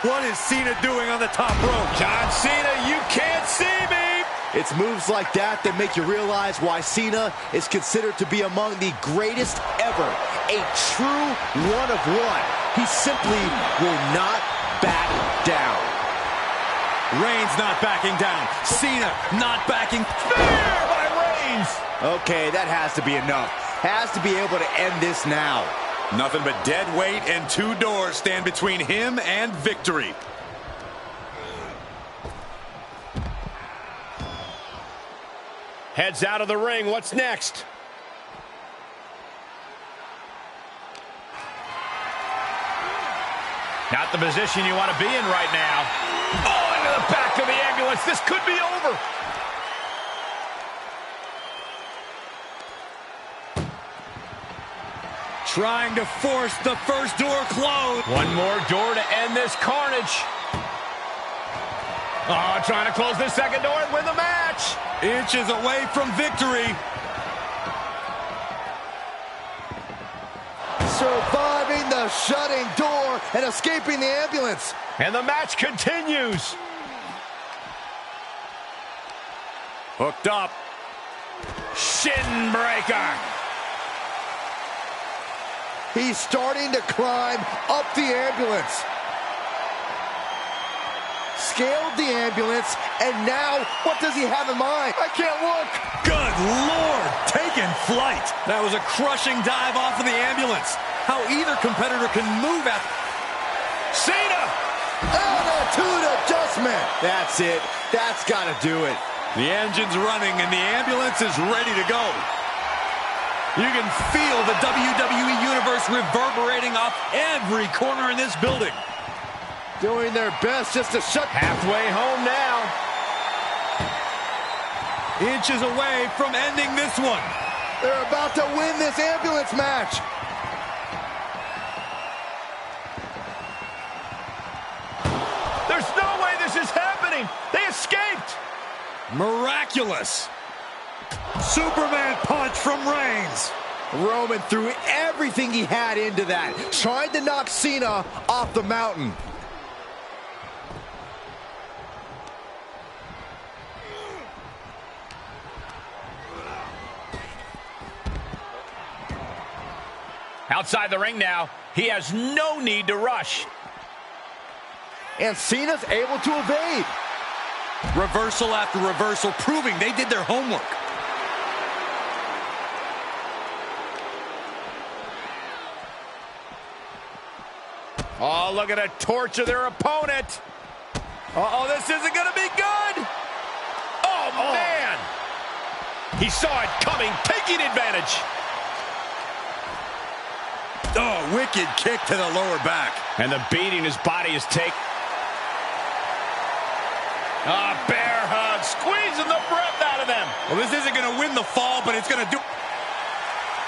What is Cena doing on the top rope? John Cena, you can't see me. It's moves like that that make you realize why Cena is considered to be among the greatest ever. A true one-of-one. He simply will not back down. Reigns not backing down. Cena not backing. Spear by Reigns. Okay, that has to be enough. Has to be able to end this now. Nothing but dead weight and 2 doors stand between him and victory. Heads out of the ring. What's next? Not the position you want to be in right now. Oh, into the back of the ambulance. This could be over. Trying to force the first door closed. One more door to end this carnage. Oh, trying to close this second door and win the match. Inches away from victory. Surviving the shutting door and escaping the ambulance. And the match continues. Hooked up. shin breaker. He's starting to climb up the ambulance. Scaled the ambulance, and now what does he have in mind? I can't look. Good Lord, taking flight. That was a crushing dive off of the ambulance. How either competitor can move at... Cena! Attitude adjustment. That's it. That's got to do it. The engine's running, and the ambulance is ready to go. You can feel the WWE Universe reverberating off every corner in this building. Doing their best just to shut... Halfway home now. Inches away from ending this one. They're about to win this ambulance match. There's no way this is happening. They escaped. Miraculous. Superman punch from Reigns. Roman threw everything he had into that, trying to knock Cena off the mountain. Outside the ring now, he has no need to rush. And Cena's able to evade. Reversal after reversal, proving they did their homework. Oh, look at a torture their opponent. Uh-oh, this isn't going to be good. Oh, man. He saw it coming, taking advantage. Oh, wicked kick to the lower back. And the beating his body has taken. Bear hug, squeezing the breath out of them. Well, this isn't going to win the fall, but it's going to do...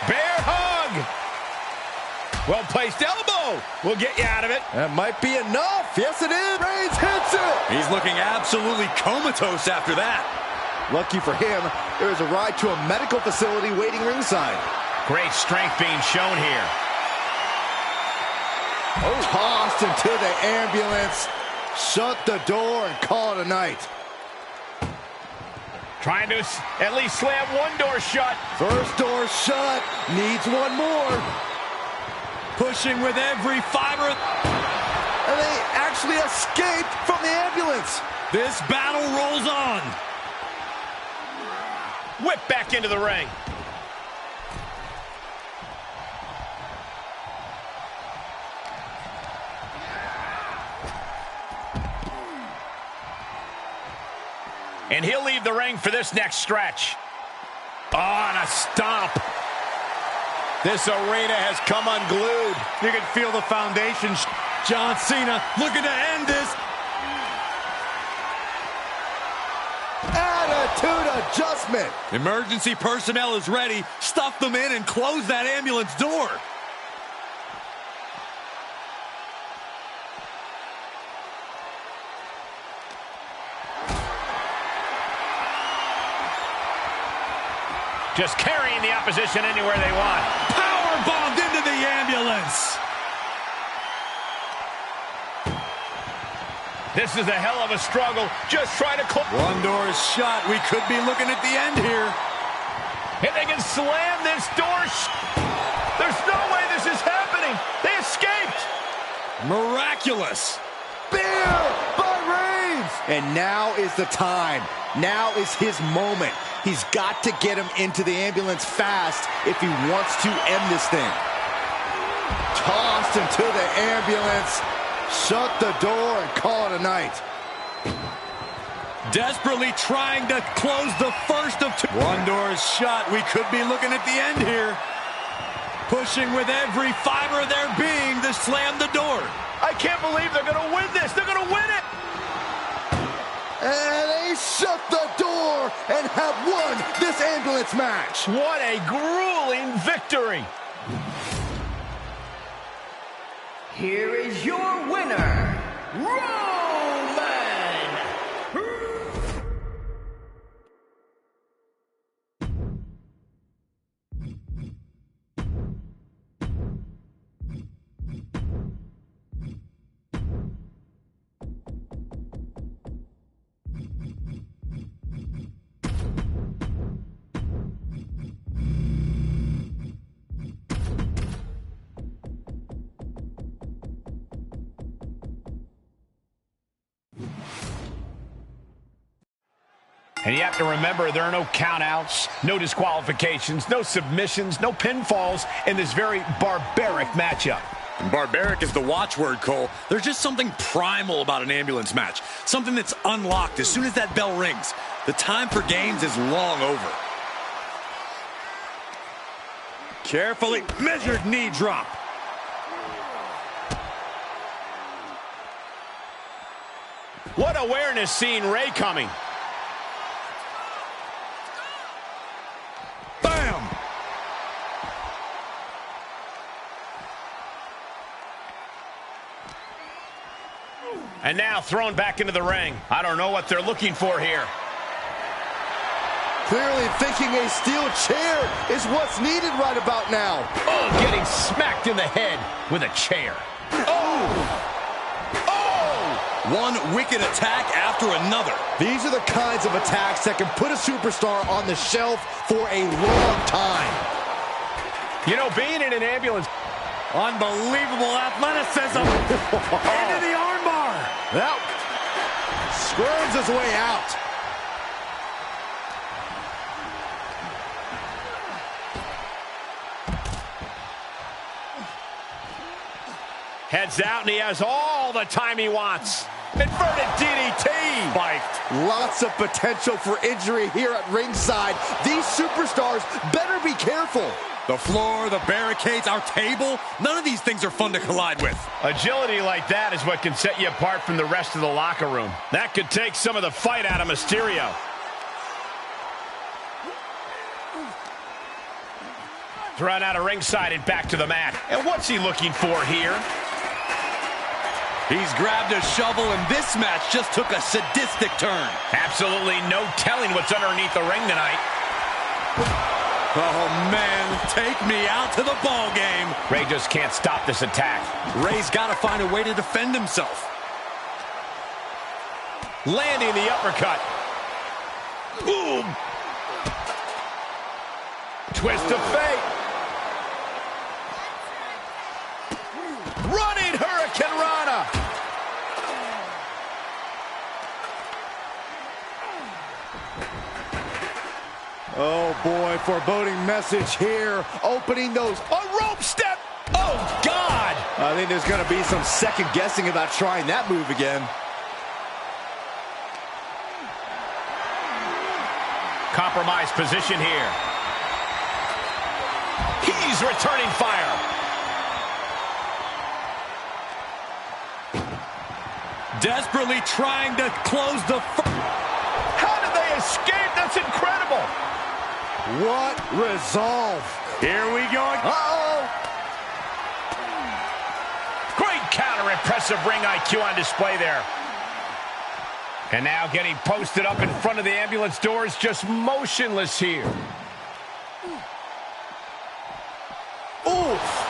Bear hug. Well-placed elbow will get you out of it. That might be enough. Yes, it is. Reigns hits it. He's looking absolutely comatose after that. Lucky for him, there is a ride to a medical facility waiting ringside. Great strength being shown here. Tossed into the ambulance. Shut the door and call it a night. Trying to at least slam one door shut. First door shut. Needs one more. Pushing with every fiber. And they actually escaped from the ambulance. This battle rolls on. Whip back into the ring. And he'll leave the ring for this next stretch. Oh, and a stomp. This arena has come unglued. You can feel the foundation. John Cena looking to end this. Attitude adjustment. Emergency personnel is ready. Stuff them in and close that ambulance door. Just carrying the opposition anywhere they want. Power bombed into the ambulance. This is a hell of a struggle. Just trying to close. One door is shut. We could be looking at the end here. And they can slam this door. There's no way this is happening. They escaped. Miraculous. Spear by Reigns. And now is the time. Now is his moment. He's got to get him into the ambulance fast if he wants to end this thing. Tossed into the ambulance. Shut the door and call it a night. Desperately trying to close the first of two. One door is shut. We could be looking at the end here. Pushing with every fiber of their being to slam the door. I can't believe they're going to win this. They're going to win it. And they shut the door and have won this ambulance match. What a grueling victory. Here is your winner, Roman. And you have to remember, there are no countouts, no disqualifications, no submissions, no pinfalls in this very barbaric matchup. Barbaric is the watchword, Cole. There's just something primal about an ambulance match. Something that's unlocked as soon as that bell rings. The time for games is long over. Carefully measured knee drop. What awareness seeing Ray coming. Bam! And now thrown back into the ring. I don't know what they're looking for here. Clearly thinking a steel chair is what's needed right about now. Oh, getting smacked in the head with a chair. Oh! Oh! One wicked attack after another. These are the kinds of attacks that can put a superstar on the shelf for a long time. You know, being in an ambulance... Unbelievable athleticism. Into the armbar. That squirms his way out. Heads out, and he has all the time he wants. Inverted DDT. Spiked. Lots of potential for injury here at ringside. These superstars better be careful. The floor, the barricades, our table, none of these things are fun to collide with. Agility like that is what can set you apart from the rest of the locker room. That could take some of the fight out of Mysterio. Thrown out of ringside and back to the mat. And what's he looking for here? He's grabbed a shovel, and this match just took a sadistic turn. Absolutely no telling what's underneath the ring tonight. Oh, man, take me out to the ball game. Ray just can't stop this attack. Ray's got to find a way to defend himself. Landing the uppercut. Boom. Twist of fate. Running Hurricane Rana. Oh boy, foreboding message here. Opening those. A rope step. Oh, God. I think there's going to be some second guessing about trying that move again. Compromised position here. He's returning fire. Desperately trying to close the... How did they escape? That's incredible. What resolve. Here we go. Uh-oh. Great counter. Impressive ring IQ on display there. And now getting posted up in front of the ambulance doors, just motionless here. Oof.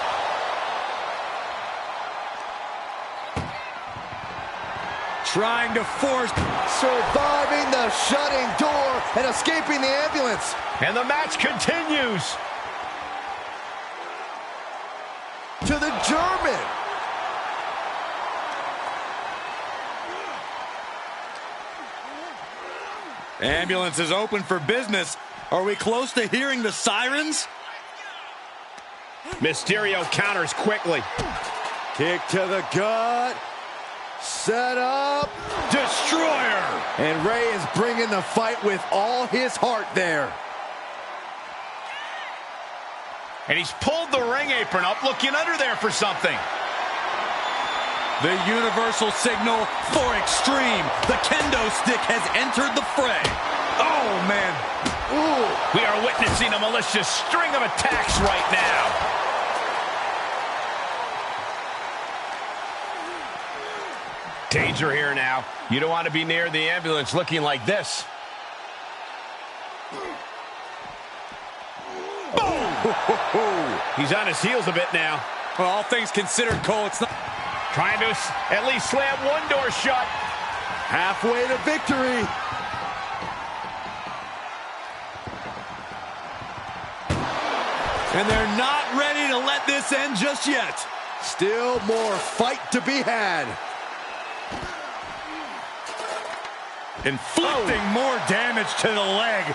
Trying to force... Surviving the shutting door and escaping the ambulance. And the match continues. To the German. Ambulance is open for business. Are we close to hearing the sirens? Mysterio counters quickly. Kick to the gut. Set up. Destroyer. And Ray is bringing the fight with all his heart there. And he's pulled the ring apron up, looking under there for something. The universal signal for extreme. The kendo stick has entered the fray. Oh, man. Ooh. We are witnessing a malicious string of attacks right now. Danger here now. You don't want to be near the ambulance looking like this. Boom! He's on his heels a bit now. Well, all things considered, Cole, it's not... Trying to at least slam one door shut. Halfway to victory. And they're not ready to let this end just yet. Still more fight to be had. inflicting more damage to the leg.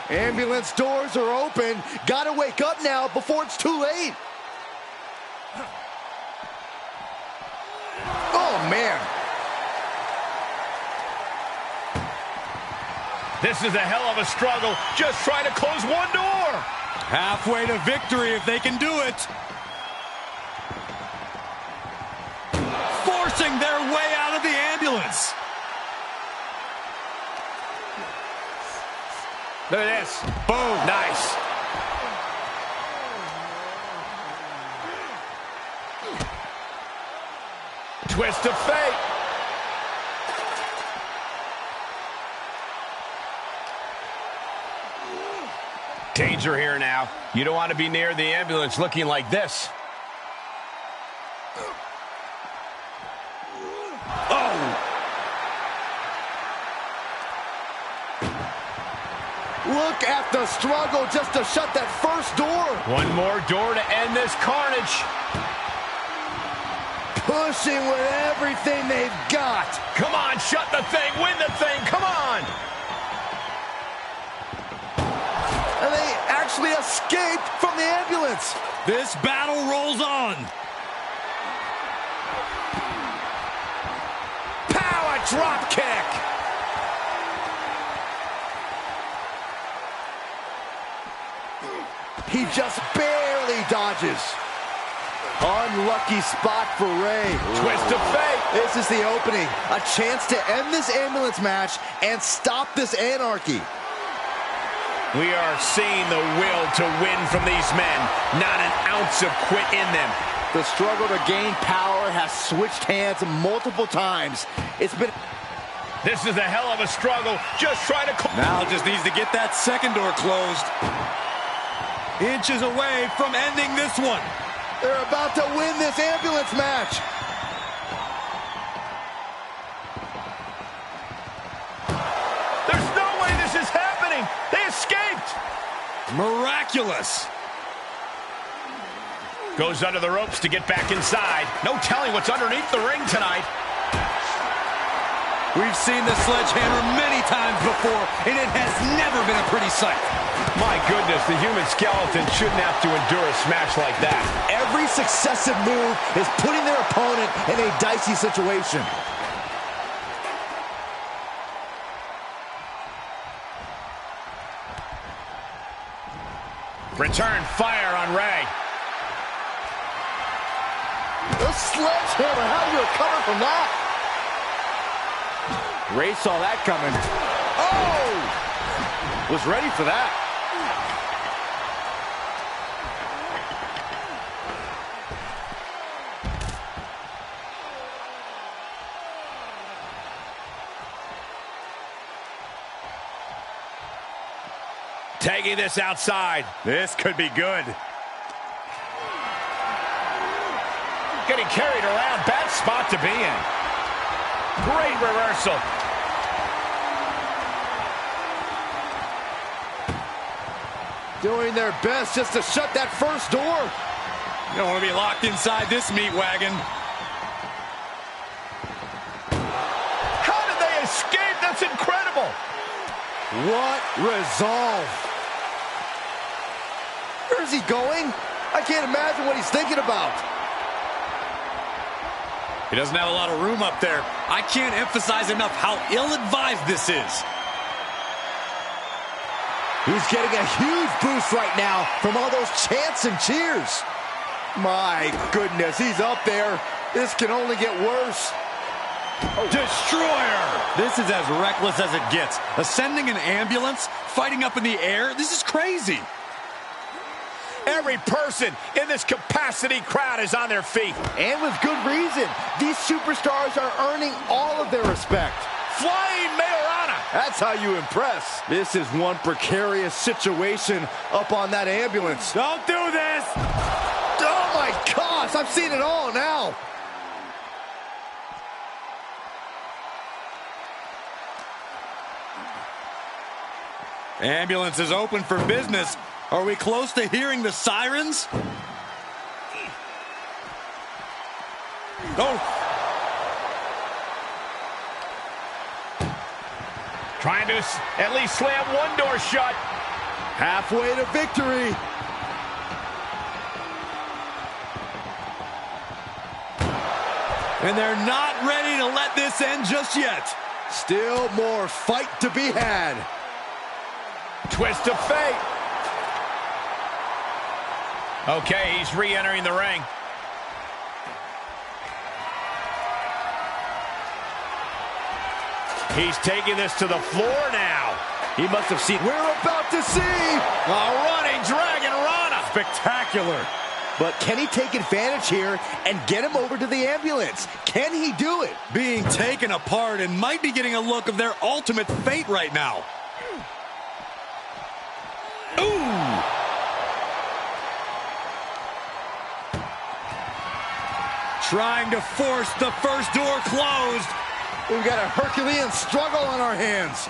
Ambulance doors are open. Gotta wake up now before it's too late. Oh, man. This is a hell of a struggle, just trying to close one door. Halfway to victory if they can do it. Forcing their way out of the ambulance. Look at this. Boom. Nice. Twist of fate. Danger here now. You don't want to be near the ambulance looking like this. Look at the struggle just to shut that first door. One more door to end this carnage. Pushing with everything they've got. Come on, shut the thing, win the thing, come on. And they actually escaped from the ambulance. This battle rolls on. Power drop kick. He just barely dodges. Unlucky spot for Ray. Twist of fate. This is the opening. A chance to end this ambulance match and stop this anarchy. We are seeing the will to win from these men. Not an ounce of quit in them. The struggle to gain power has switched hands multiple times. It's been... This is a hell of a struggle. Just trying to... Now just needs to get that second door closed. Inches away from ending this one. They're about to win this ambulance match. There's no way this is happening. They escaped. Miraculous. Goes under the ropes to get back inside. No telling what's underneath the ring tonight. We've seen the sledgehammer many times before, and it has never been a pretty sight. My goodness, the human skeleton shouldn't have to endure a smash like that. Every successive move is putting their opponent in a dicey situation. Return fire on Ray. The sledgehammer, how do you recover from that? Ray saw that coming. Oh! Was ready for that. Taking this outside. This could be good. Getting carried around. Bad spot to be in. Great reversal. Doing their best just to shut that first door. You don't want to be locked inside this meat wagon. How did they escape? That's incredible. What resolve. Where is he going? I can't imagine what he's thinking about. He doesn't have a lot of room up there. I can't emphasize enough how ill-advised this is. He's getting a huge boost right now from all those chants and cheers. My goodness, he's up there. This can only get worse. Destroyer! This is as reckless as it gets. Ascending an ambulance, fighting up in the air, this is crazy. Every person in this capacity crowd is on their feet. And with good reason. These superstars are earning all of their respect. Flying Majorana. That's how you impress. This is one precarious situation up on that ambulance. Don't do this! Oh my gosh, I've seen it all now. Ambulance is open for business. Are we close to hearing the sirens? Oh! Trying to at least slam one door shut. Halfway to victory. And they're not ready to let this end just yet. Still more fight to be had. Twist of fate. Okay, he's re-entering the ring. He's taking this to the floor now. He must have seen. We're about to see a running dragon Rana. Spectacular. But can he take advantage here and get him over to the ambulance? Can he do it? Being taken apart and might be getting a look of their ultimate fate right now. Ooh! Trying to force the first door closed. We've got a Herculean struggle on our hands.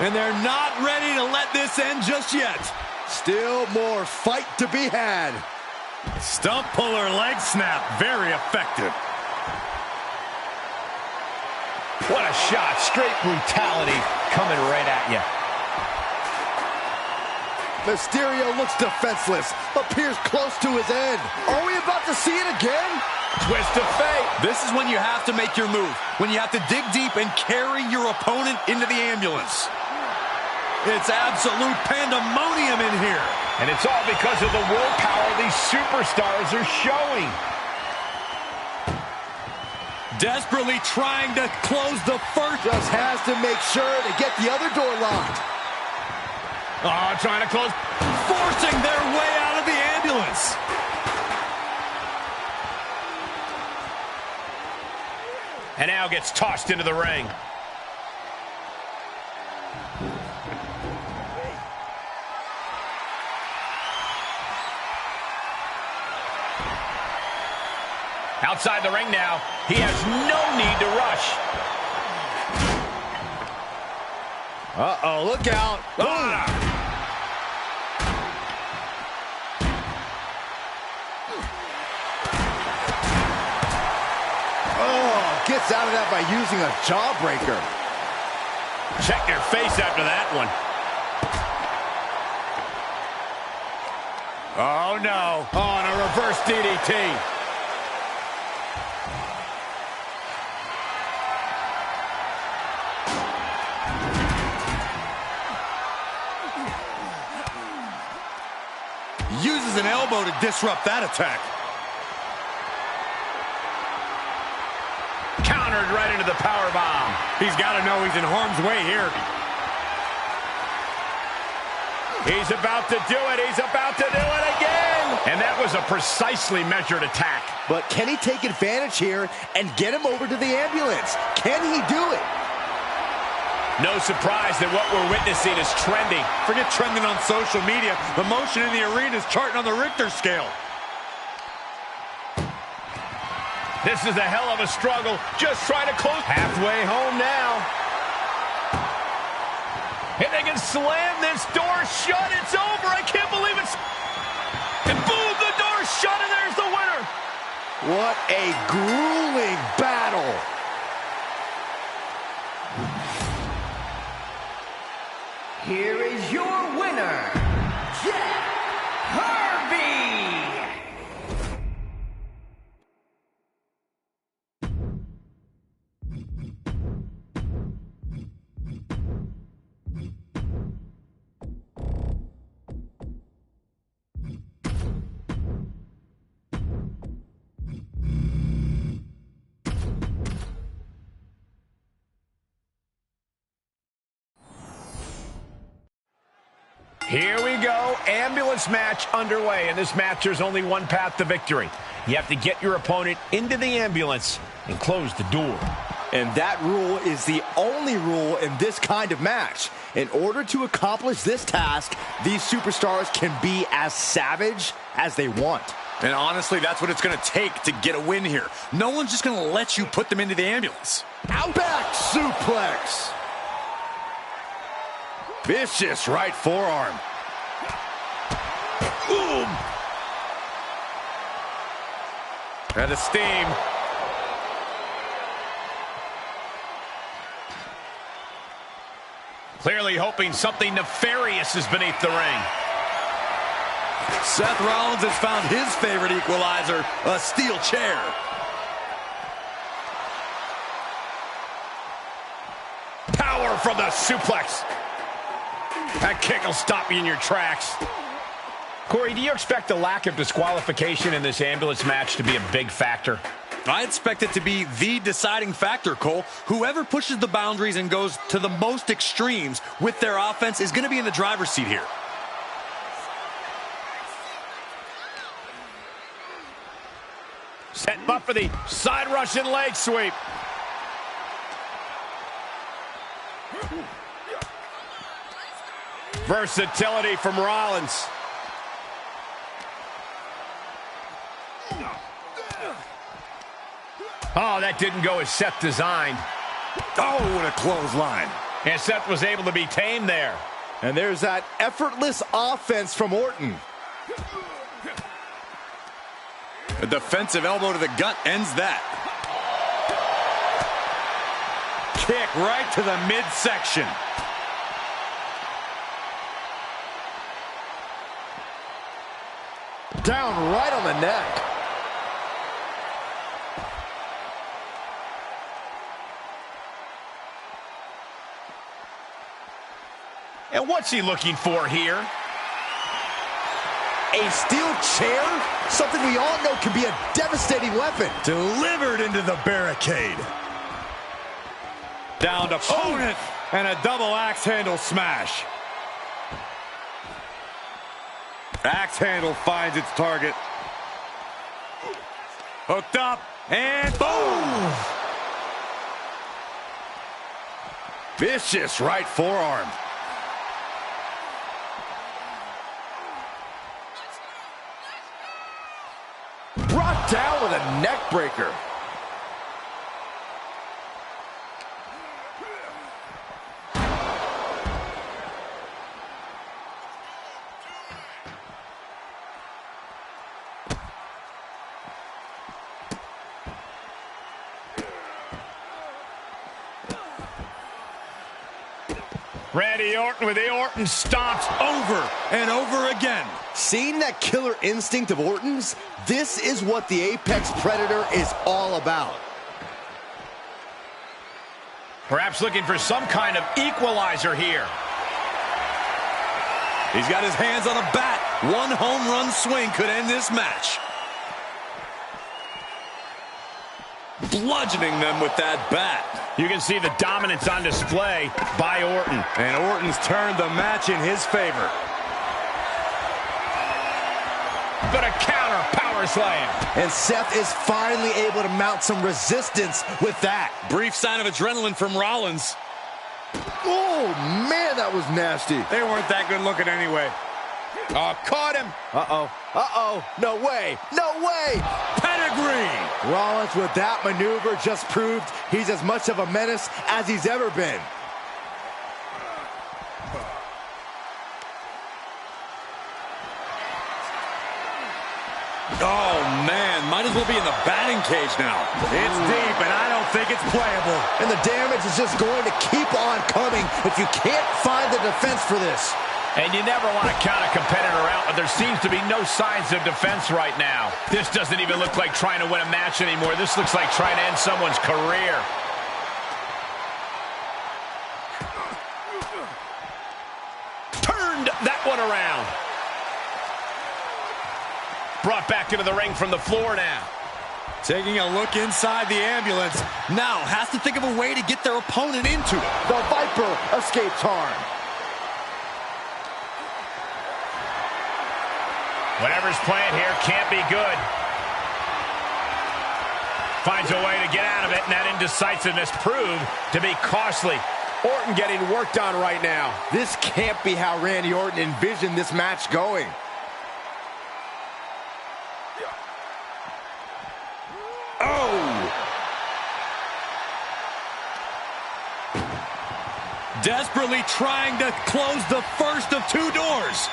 And they're not ready to let this end just yet. Still more fight to be had. Stump puller leg snap, very effective. What a shot, straight brutality coming right at you. Mysterio looks defenseless, appears close to his end. Are we about to see it again? Twist of fate. This is when you have to make your move, when you have to dig deep and carry your opponent into the ambulance. It's absolute pandemonium in here. And it's all because of the willpower these superstars are showing. Desperately trying to close the first. Just has to make sure to get the other door locked. Oh, trying to close. Forcing their way out of the ambulance. And now gets tossed into the ring. Outside the ring now. He has no need to rush. Uh-oh, look out. Oh, gets out of that by using a jawbreaker. Check your face after that one. Oh, no. Oh, and a reverse DDT. Uses an elbow to disrupt that attack. Countered right into the powerbomb. He's got to know he's in harm's way here. He's about to do it. He's about to do it again. And that was a precisely measured attack. But can he take advantage here and get him over to the ambulance? Can he do it? No surprise that what we're witnessing is trending. Forget trending on social media. The motion in the arena is charting on the Richter scale. This is a hell of a struggle. Just trying to close. Halfway home now. If they can slam this door shut, it's over. I can't believe it's... And boom, the door's shut, and there's the winner. What a grueling battle. Here is your winner, Jeff Harvey. Here we go, ambulance match underway. In this match, there's only one path to victory. You have to get your opponent into the ambulance and close the door. And that rule is the only rule in this kind of match. In order to accomplish this task, these superstars can be as savage as they want. And honestly, that's what it's going to take to get a win here. No one's just going to let you put them into the ambulance. Back suplex. Vicious right forearm. Boom! Out of steam. Clearly hoping something nefarious is beneath the ring. Seth Rollins has found his favorite equalizer, a steel chair. Power from the suplex. That kick will stop you in your tracks. Corey, do you expect the lack of disqualification in this ambulance match to be a big factor? I expect it to be the deciding factor, Cole. Whoever pushes the boundaries and goes to the most extremes with their offense is going to be in the driver's seat here. Setting up for the side Russian leg sweep. Versatility from Rollins. Oh, that didn't go as Seth designed. Oh, what a clothesline. And Seth was able to be tamed there. And there's that effortless offense from Orton. A defensive elbow to the gut ends that. Kick right to the midsection. Down right on the neck. And what's he looking for here? A steel chair? Something we all know can be a devastating weapon. Delivered into the barricade. Down to opponent and a double axe handle smash. Axe handle finds its target. Hooked up and boom! Vicious right forearm. Brought down with a neck breaker. Randy Orton with the Orton stomps Over and over again. Seeing that killer instinct of Orton's, this is what the Apex Predator is all about. Perhaps looking for some kind of equalizer here. He's got his hands on a bat. One home run swing could end this match. Bludgeoning them with that bat. You can see the dominance on display by Orton. And Orton's turned the match in his favor. But a counter power slam. And Seth is finally able to mount some resistance with that. Brief sign of adrenaline from Rollins. Oh, man, that was nasty. They weren't that good looking anyway. Oh, caught him. Uh-oh. Uh-oh. No way. No way. Pedigree. Rollins with that maneuver just proved he's as much of a menace as he's ever been. Oh, man. Might as well be in the batting cage now. It's deep, and I don't think it's playable. And the damage is just going to keep on coming if you can't find the defense for this. And you never want to count a competitor out, but there seems to be no signs of defense right now. This doesn't even look like trying to win a match anymore. This looks like trying to end someone's career. Turned that one around. Brought back into the ring from the floor now. Taking a look inside the ambulance. Now has to think of a way to get their opponent into it. The Viper escapes harm. Whatever's playing here can't be good. Finds a way to get out of it, and that indecisiveness proved to be costly. Orton getting worked on right now. This can't be how Randy Orton envisioned this match going. Oh! Desperately trying to close the first of two doors.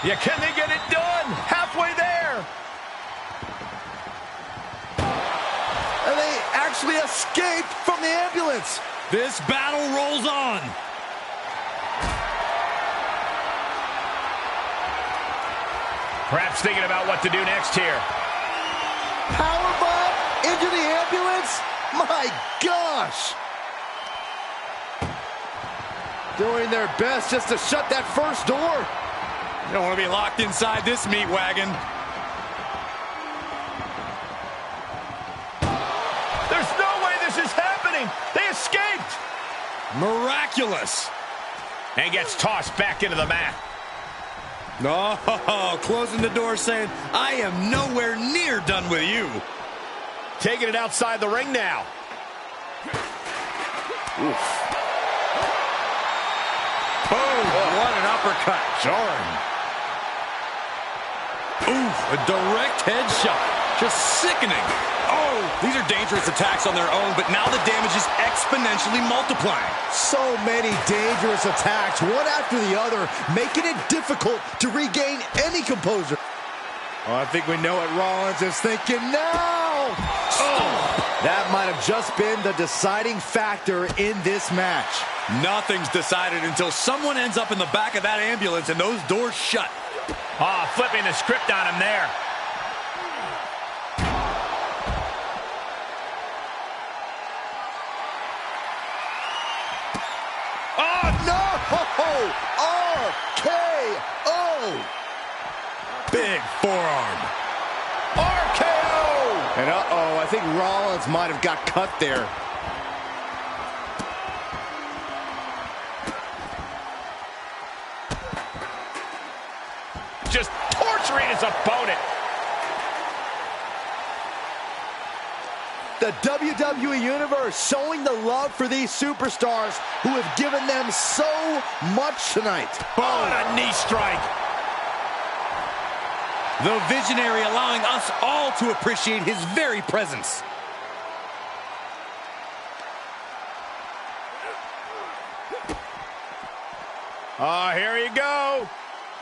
Yeah, can they get it done? Halfway there. And they actually escaped from the ambulance. This battle rolls on. Perhaps thinking about what to do next here. Powerbomb into the ambulance? My gosh! Doing their best just to shut that first door. You don't want to be locked inside this meat wagon. There's no way this is happening. They escaped. Miraculous. And gets tossed back into the mat. No, closing the door saying, I am nowhere near done with you. Taking it outside the ring now. Oof. Boom, what an uppercut. Jarring. Oof, a direct headshot. Just sickening. Oh, these are dangerous attacks on their own, but now the damage is exponentially multiplying. So many dangerous attacks, one after the other, making it difficult to regain any composure. Oh, I think we know what Rollins is thinking now. Oh, that might have just been the deciding factor in this match. Nothing's decided until someone ends up in the back of that ambulance and those doors shut. Ah, flipping the script on him there. RKO! Big forearm. RKO! And I think Rollins might have got cut there. Just torturing his opponent. The WWE Universe showing the love for these superstars who have given them so much tonight. Oh, and a knee strike. The visionary allowing us all to appreciate his very presence. Oh, here you go.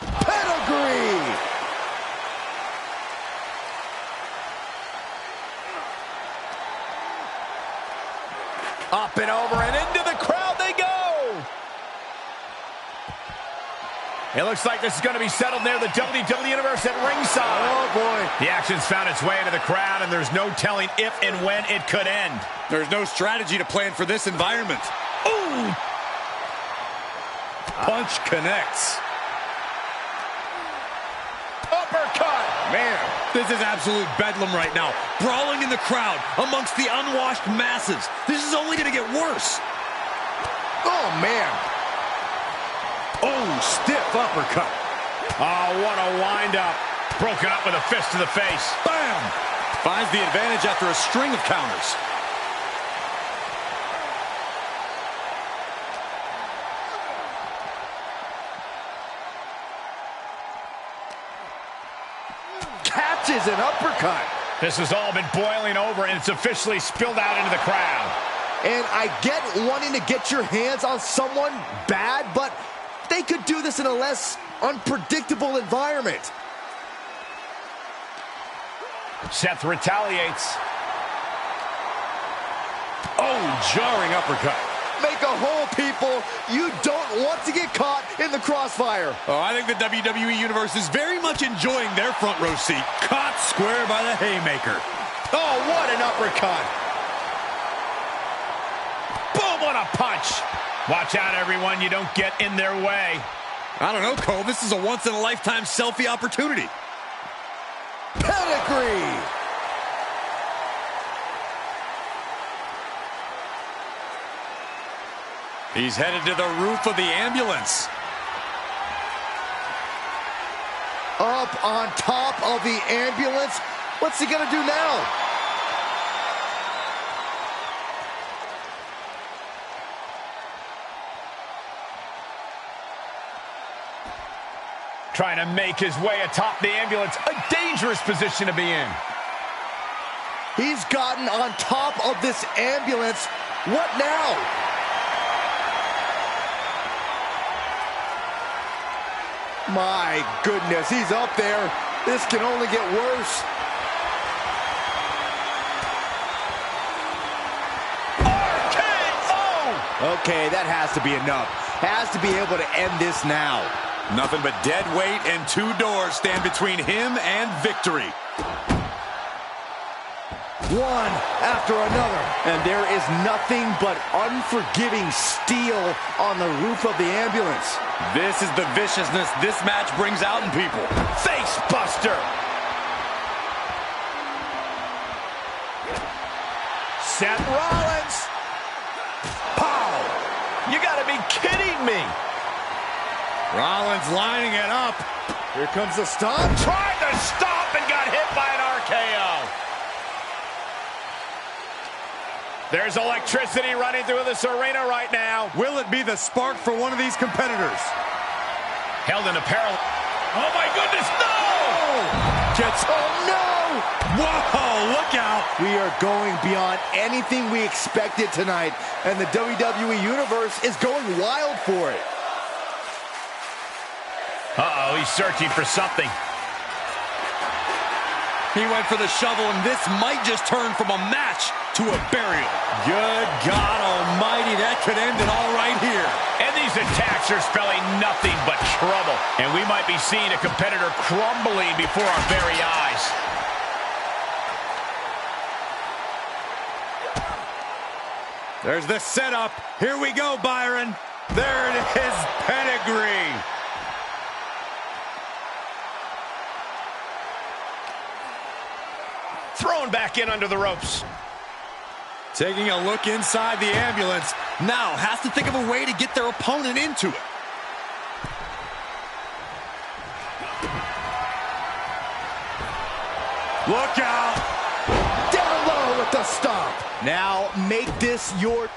Pedigree! Up and over and into the crowd they go. It looks like this is going to be settled near the WWE Universe at ringside. Oh, boy. The action's found its way into the crowd, and there's no telling if and when it could end. There's no strategy to plan for this environment. Ooh! Punch connects. Uppercut. Man, this is absolute bedlam right now. Brawling in the crowd amongst the unwashed masses. This is only going to get worse. Oh, man. Oh, stiff uppercut. Oh, what a wind-up. Broken up with a fist to the face. Bam! Finds the advantage after a string of counters. Catches an uppercut. This has all been boiling over, and it's officially spilled out into the crowd. And I get wanting to get your hands on someone bad, but they could do this in a less unpredictable environment. Seth retaliates. Oh, jarring uppercut. Make a hole, people. You don't want to get caught in the crossfire. Oh, I think the WWE Universe is very much enjoying their front row seat. Caught square by the haymaker. Oh, what an uppercut. Boom, what a punch. Watch out, everyone. You don't get in their way. I don't know, Cole. This is a once-in-a-lifetime selfie opportunity. Pedigree. He's headed to the roof of the ambulance. Up on top of the ambulance. What's he gonna do now? Trying to make his way atop the ambulance. A dangerous position to be in. He's gotten on top of this ambulance. What now? My goodness, he's up there. This can only get worse. RKO! Okay, that has to be enough. Has to be able to end this now. Nothing but dead weight and two doors stand between him and victory. One after another. And there is nothing but unforgiving steel on the roof of the ambulance. This is the viciousness this match brings out in people. Face buster. Seth Rollins. Pow. You gotta be kidding me. Rollins lining it up. Here comes the stomp. Tried to stop and got hit by an RKO. There's electricity running through this arena right now. Will it be the spark for one of these competitors? Held in a parallel. Oh my goodness, no! Oh no! Whoa, look out! We are going beyond anything we expected tonight, and the WWE Universe is going wild for it. Uh-oh, he's searching for something. He went for the shovel, and this might just turn from a match to a burial. Good God almighty, that could end it all right here. And these attacks are spelling nothing but trouble. And we might be seeing a competitor crumbling before our very eyes. There's the setup. Here we go, Byron. There it is, pedigree. Thrown back in under the ropes. Taking a look inside the ambulance. Now has to think of a way to get their opponent into it. Look out. Down low with the stomp. Now make this your...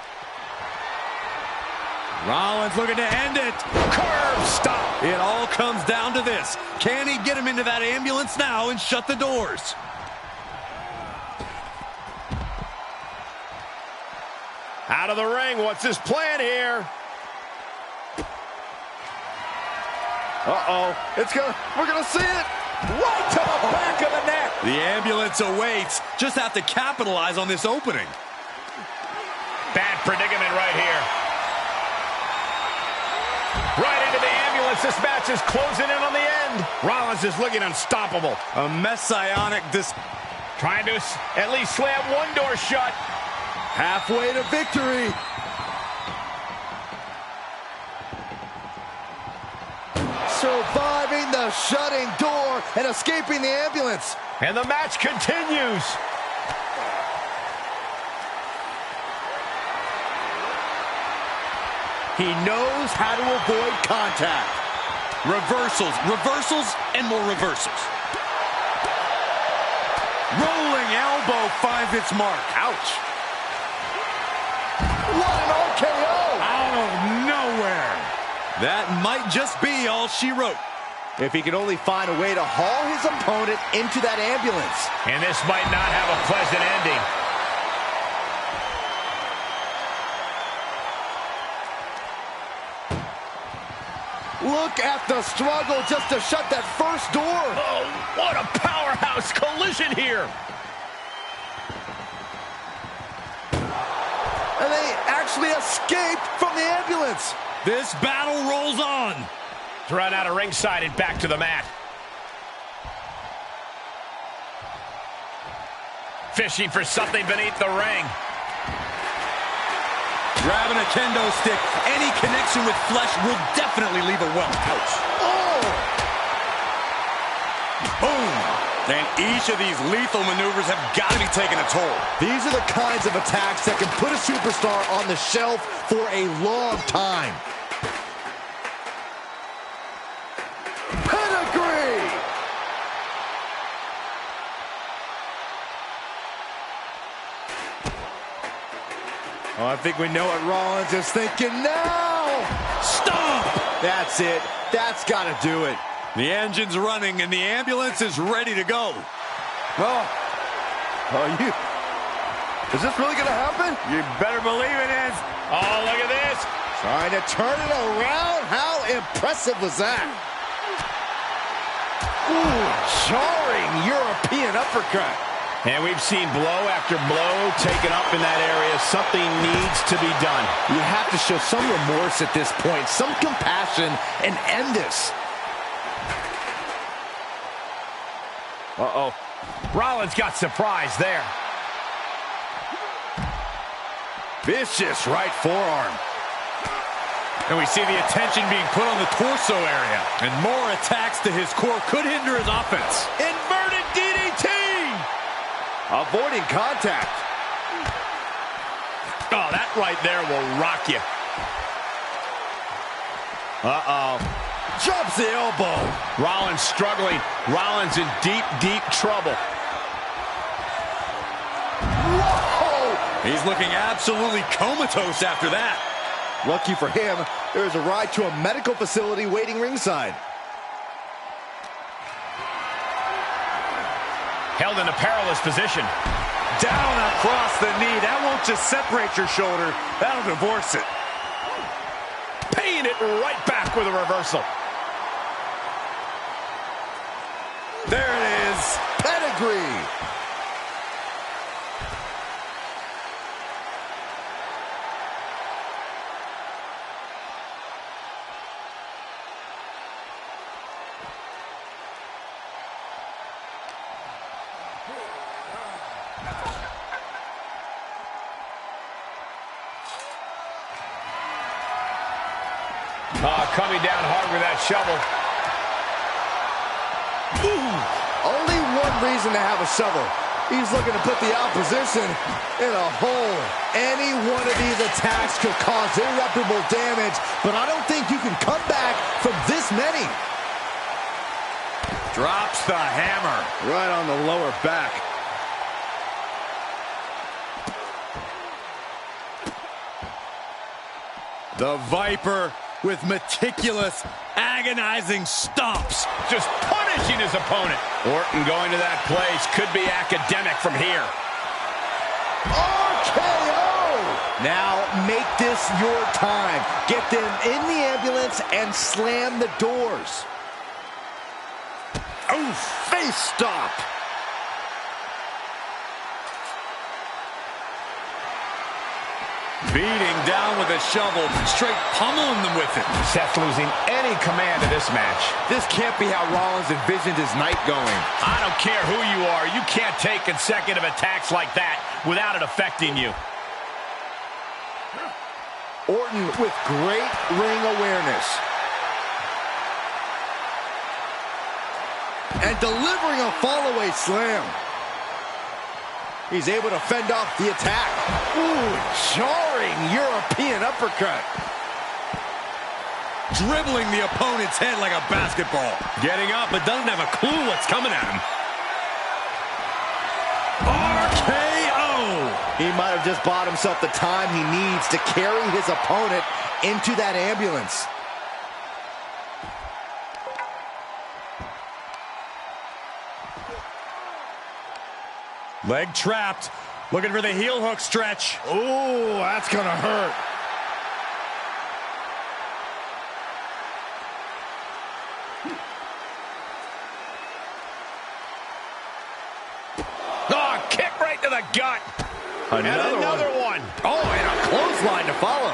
Rollins looking to end it. Curve stop. It all comes down to this. Can he get him into that ambulance now and shut the doors? Out of the ring, what's his plan here? Uh-oh. We're gonna see it. Right to the back of the neck. The ambulance awaits. Just have to capitalize on this opening. Bad predicament right here. Right into the ambulance. This match is closing in on the end. Rollins is looking unstoppable. A messianic Trying to at least slam one door shut. Halfway to victory. Surviving the shutting door and escaping the ambulance. And the match continues. He knows how to avoid contact. reversals, reversals, and more reversals. Rolling elbow finds its mark. Ouch. What an RKO! Out of nowhere. That might just be all she wrote. If he could only find a way to haul his opponent into that ambulance. And this might not have a pleasant ending. Look at the struggle just to shut that first door. Oh, what a powerhouse collision here. And they actually escaped from the ambulance. This battle rolls on. Thrown out of ringside and back to the mat. Fishing for something beneath the ring. Grabbing a kendo stick. Any connection with flesh will definitely leave a welt. Ouch. Oh! Boom. And each of these lethal maneuvers have got to be taking a toll. These are the kinds of attacks that can put a superstar on the shelf for a long time. Pedigree! Oh, I think we know what Rollins is thinking now. Stop! That's it. That's got to do it. The engine's running and the ambulance is ready to go. Is this really going to happen? You better believe it is. Oh, look at this. Trying to turn it around. How impressive was that? Ooh, jarring European uppercut. And we've seen blow after blow taken up in that area. Something needs to be done. You have to show some remorse at this point, some compassion, and end this. Uh-oh. Rollins got surprised there. Vicious right forearm. And we see the attention being put on the torso area. And more attacks to his core could hinder his offense. Inverted DDT! Avoiding contact. Oh, that right there will rock you. Uh-oh. Drops the elbow. Rollins struggling. Rollins in deep, deep trouble. Whoa! He's looking absolutely comatose after that. Lucky for him, there is a ride to a medical facility waiting ringside. Held in a perilous position. Down across the knee. That won't just separate your shoulder. That'll divorce it. Paying it right back with a reversal. There it is. Pedigree. Coming down hard with that shovel. Ooh. Only one reason to have a shovel. He's looking to put the opposition in a hole. Any one of these attacks could cause irreparable damage, but I don't think you can come back from this many. Drops the hammer. Right on the lower back. The Viper with meticulous, agonizing stomps. Just punishing his opponent. Orton going to that place could be academic from here. RKO! Now make this your time. Get them in the ambulance and slam the doors. Oh, face stop. Beating down with a shovel, straight pummeling them with it. Seth losing any command of this match. This can't be how Rollins envisioned his night going. I don't care who you are. You can't take consecutive attacks like that without it affecting you. Orton with great ring awareness. And delivering a fall-away slam. He's able to fend off the attack. Ooh, jarring European uppercut. Dribbling the opponent's head like a basketball. Getting up, but doesn't have a clue what's coming at him. RKO! He might have just bought himself the time he needs to carry his opponent into that ambulance. Leg trapped. Looking for the heel hook stretch. Ooh, that's gonna hurt. Oh, kick right to the gut. Another one. Oh, and a clothesline to follow.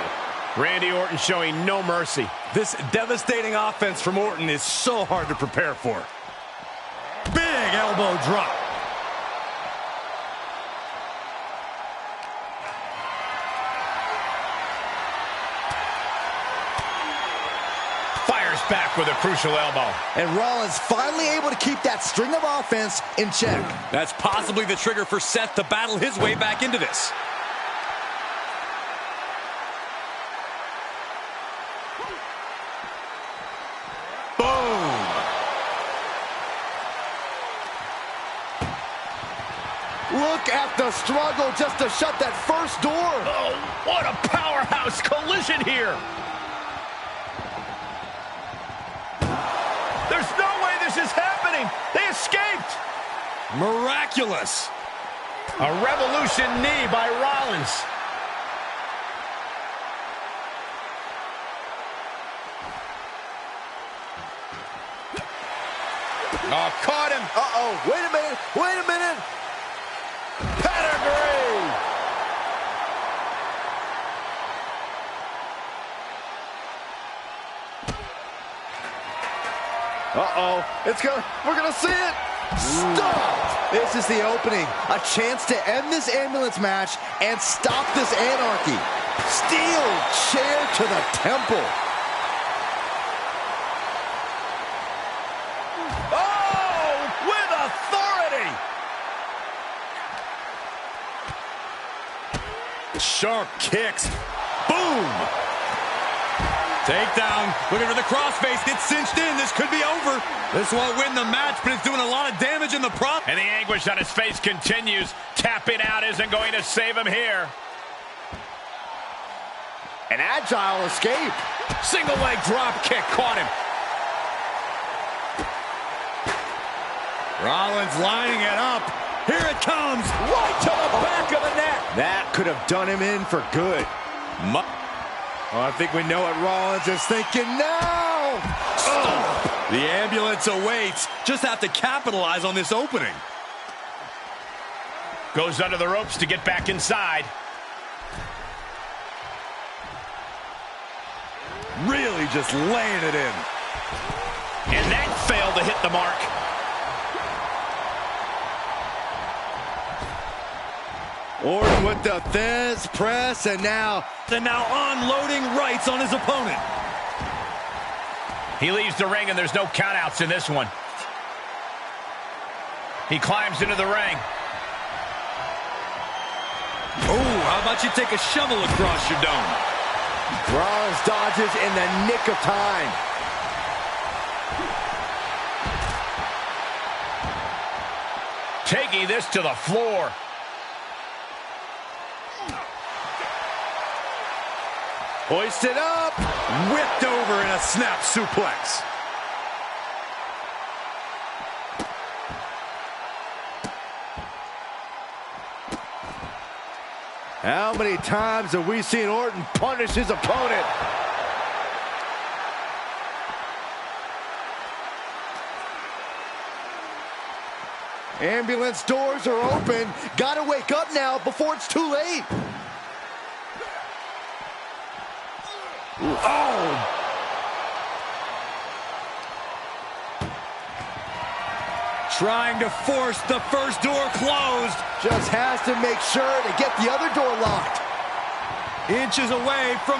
Randy Orton showing no mercy. This devastating offense from Orton is so hard to prepare for. Big elbow drop. Fires back with a crucial elbow. And Rollins finally able to keep that string of offense in check. That's possibly the trigger for Seth to battle his way back into this. Boom! Look at the struggle just to shut that first door. Oh, what a powerhouse collision here. There's no way this is happening. They escaped. Miraculous. A revolution knee by Rollins. Oh, caught him. Uh-oh. Wait a minute. Wait a minute. We're gonna see it. Stop! This is the opening. A chance to end this ambulance match and stop this anarchy. Steel chair to the temple. Oh, with authority. Sharp kicks. Boom! Takedown. Looking for the crossface. Gets cinched in. This could be over. This won't win the match, but it's doing a lot of damage in the process. And the anguish on his face continues. Tapping out isn't going to save him here. An agile escape. Single leg drop kick caught him. Rollins lining it up. Here it comes. Right to the back of the neck. That could have done him in for good. I think we know what Rollins is thinking now. Oh. The ambulance awaits. Just have to capitalize on this opening. Goes under the ropes to get back inside. Really just laying it in. And that failed to hit the mark. Orton with the Thesz press, and now unloading rights on his opponent. He leaves the ring, and there's no countouts in this one. He climbs into the ring. Oh, how about you take a shovel across your dome? Rollins dodges in the nick of time. Taking this to the floor. Hoisted up. Whipped over in a snap suplex. How many times have we seen Orton punish his opponent? Ambulance doors are open. Gotta wake up now before it's too late. Oh! Trying to force the first door closed. Just has to make sure to get the other door locked. Inches away from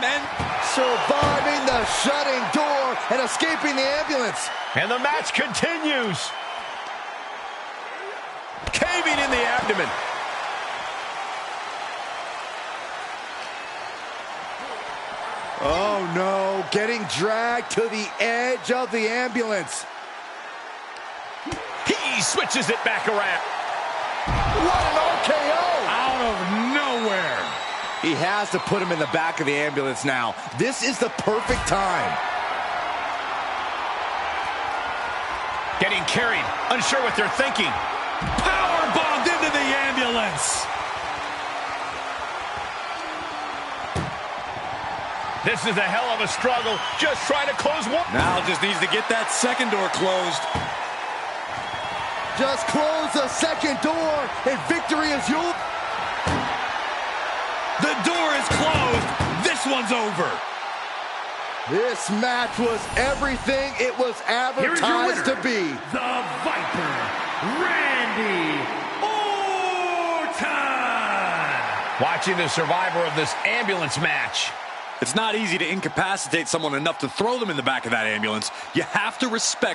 surviving the shutting door and escaping the ambulance. And the match continues. Caving in the abdomen. Oh no, getting dragged to the edge of the ambulance. He switches it back around. What an RKO! Out of nowhere. He has to put him in the back of the ambulance now. This is the perfect time. Getting carried, unsure what they're thinking. Power bombed into the ambulance. This is a hell of a struggle. Just trying to close one. Now just needs to get that second door closed. Just close the second door, and victory is yours. The door is closed. This one's over. This match was everything it was advertised to be. The Viper, Randy Orton. Watching the survivor of this ambulance match. It's not easy to incapacitate someone enough to throw them in the back of that ambulance. You have to respect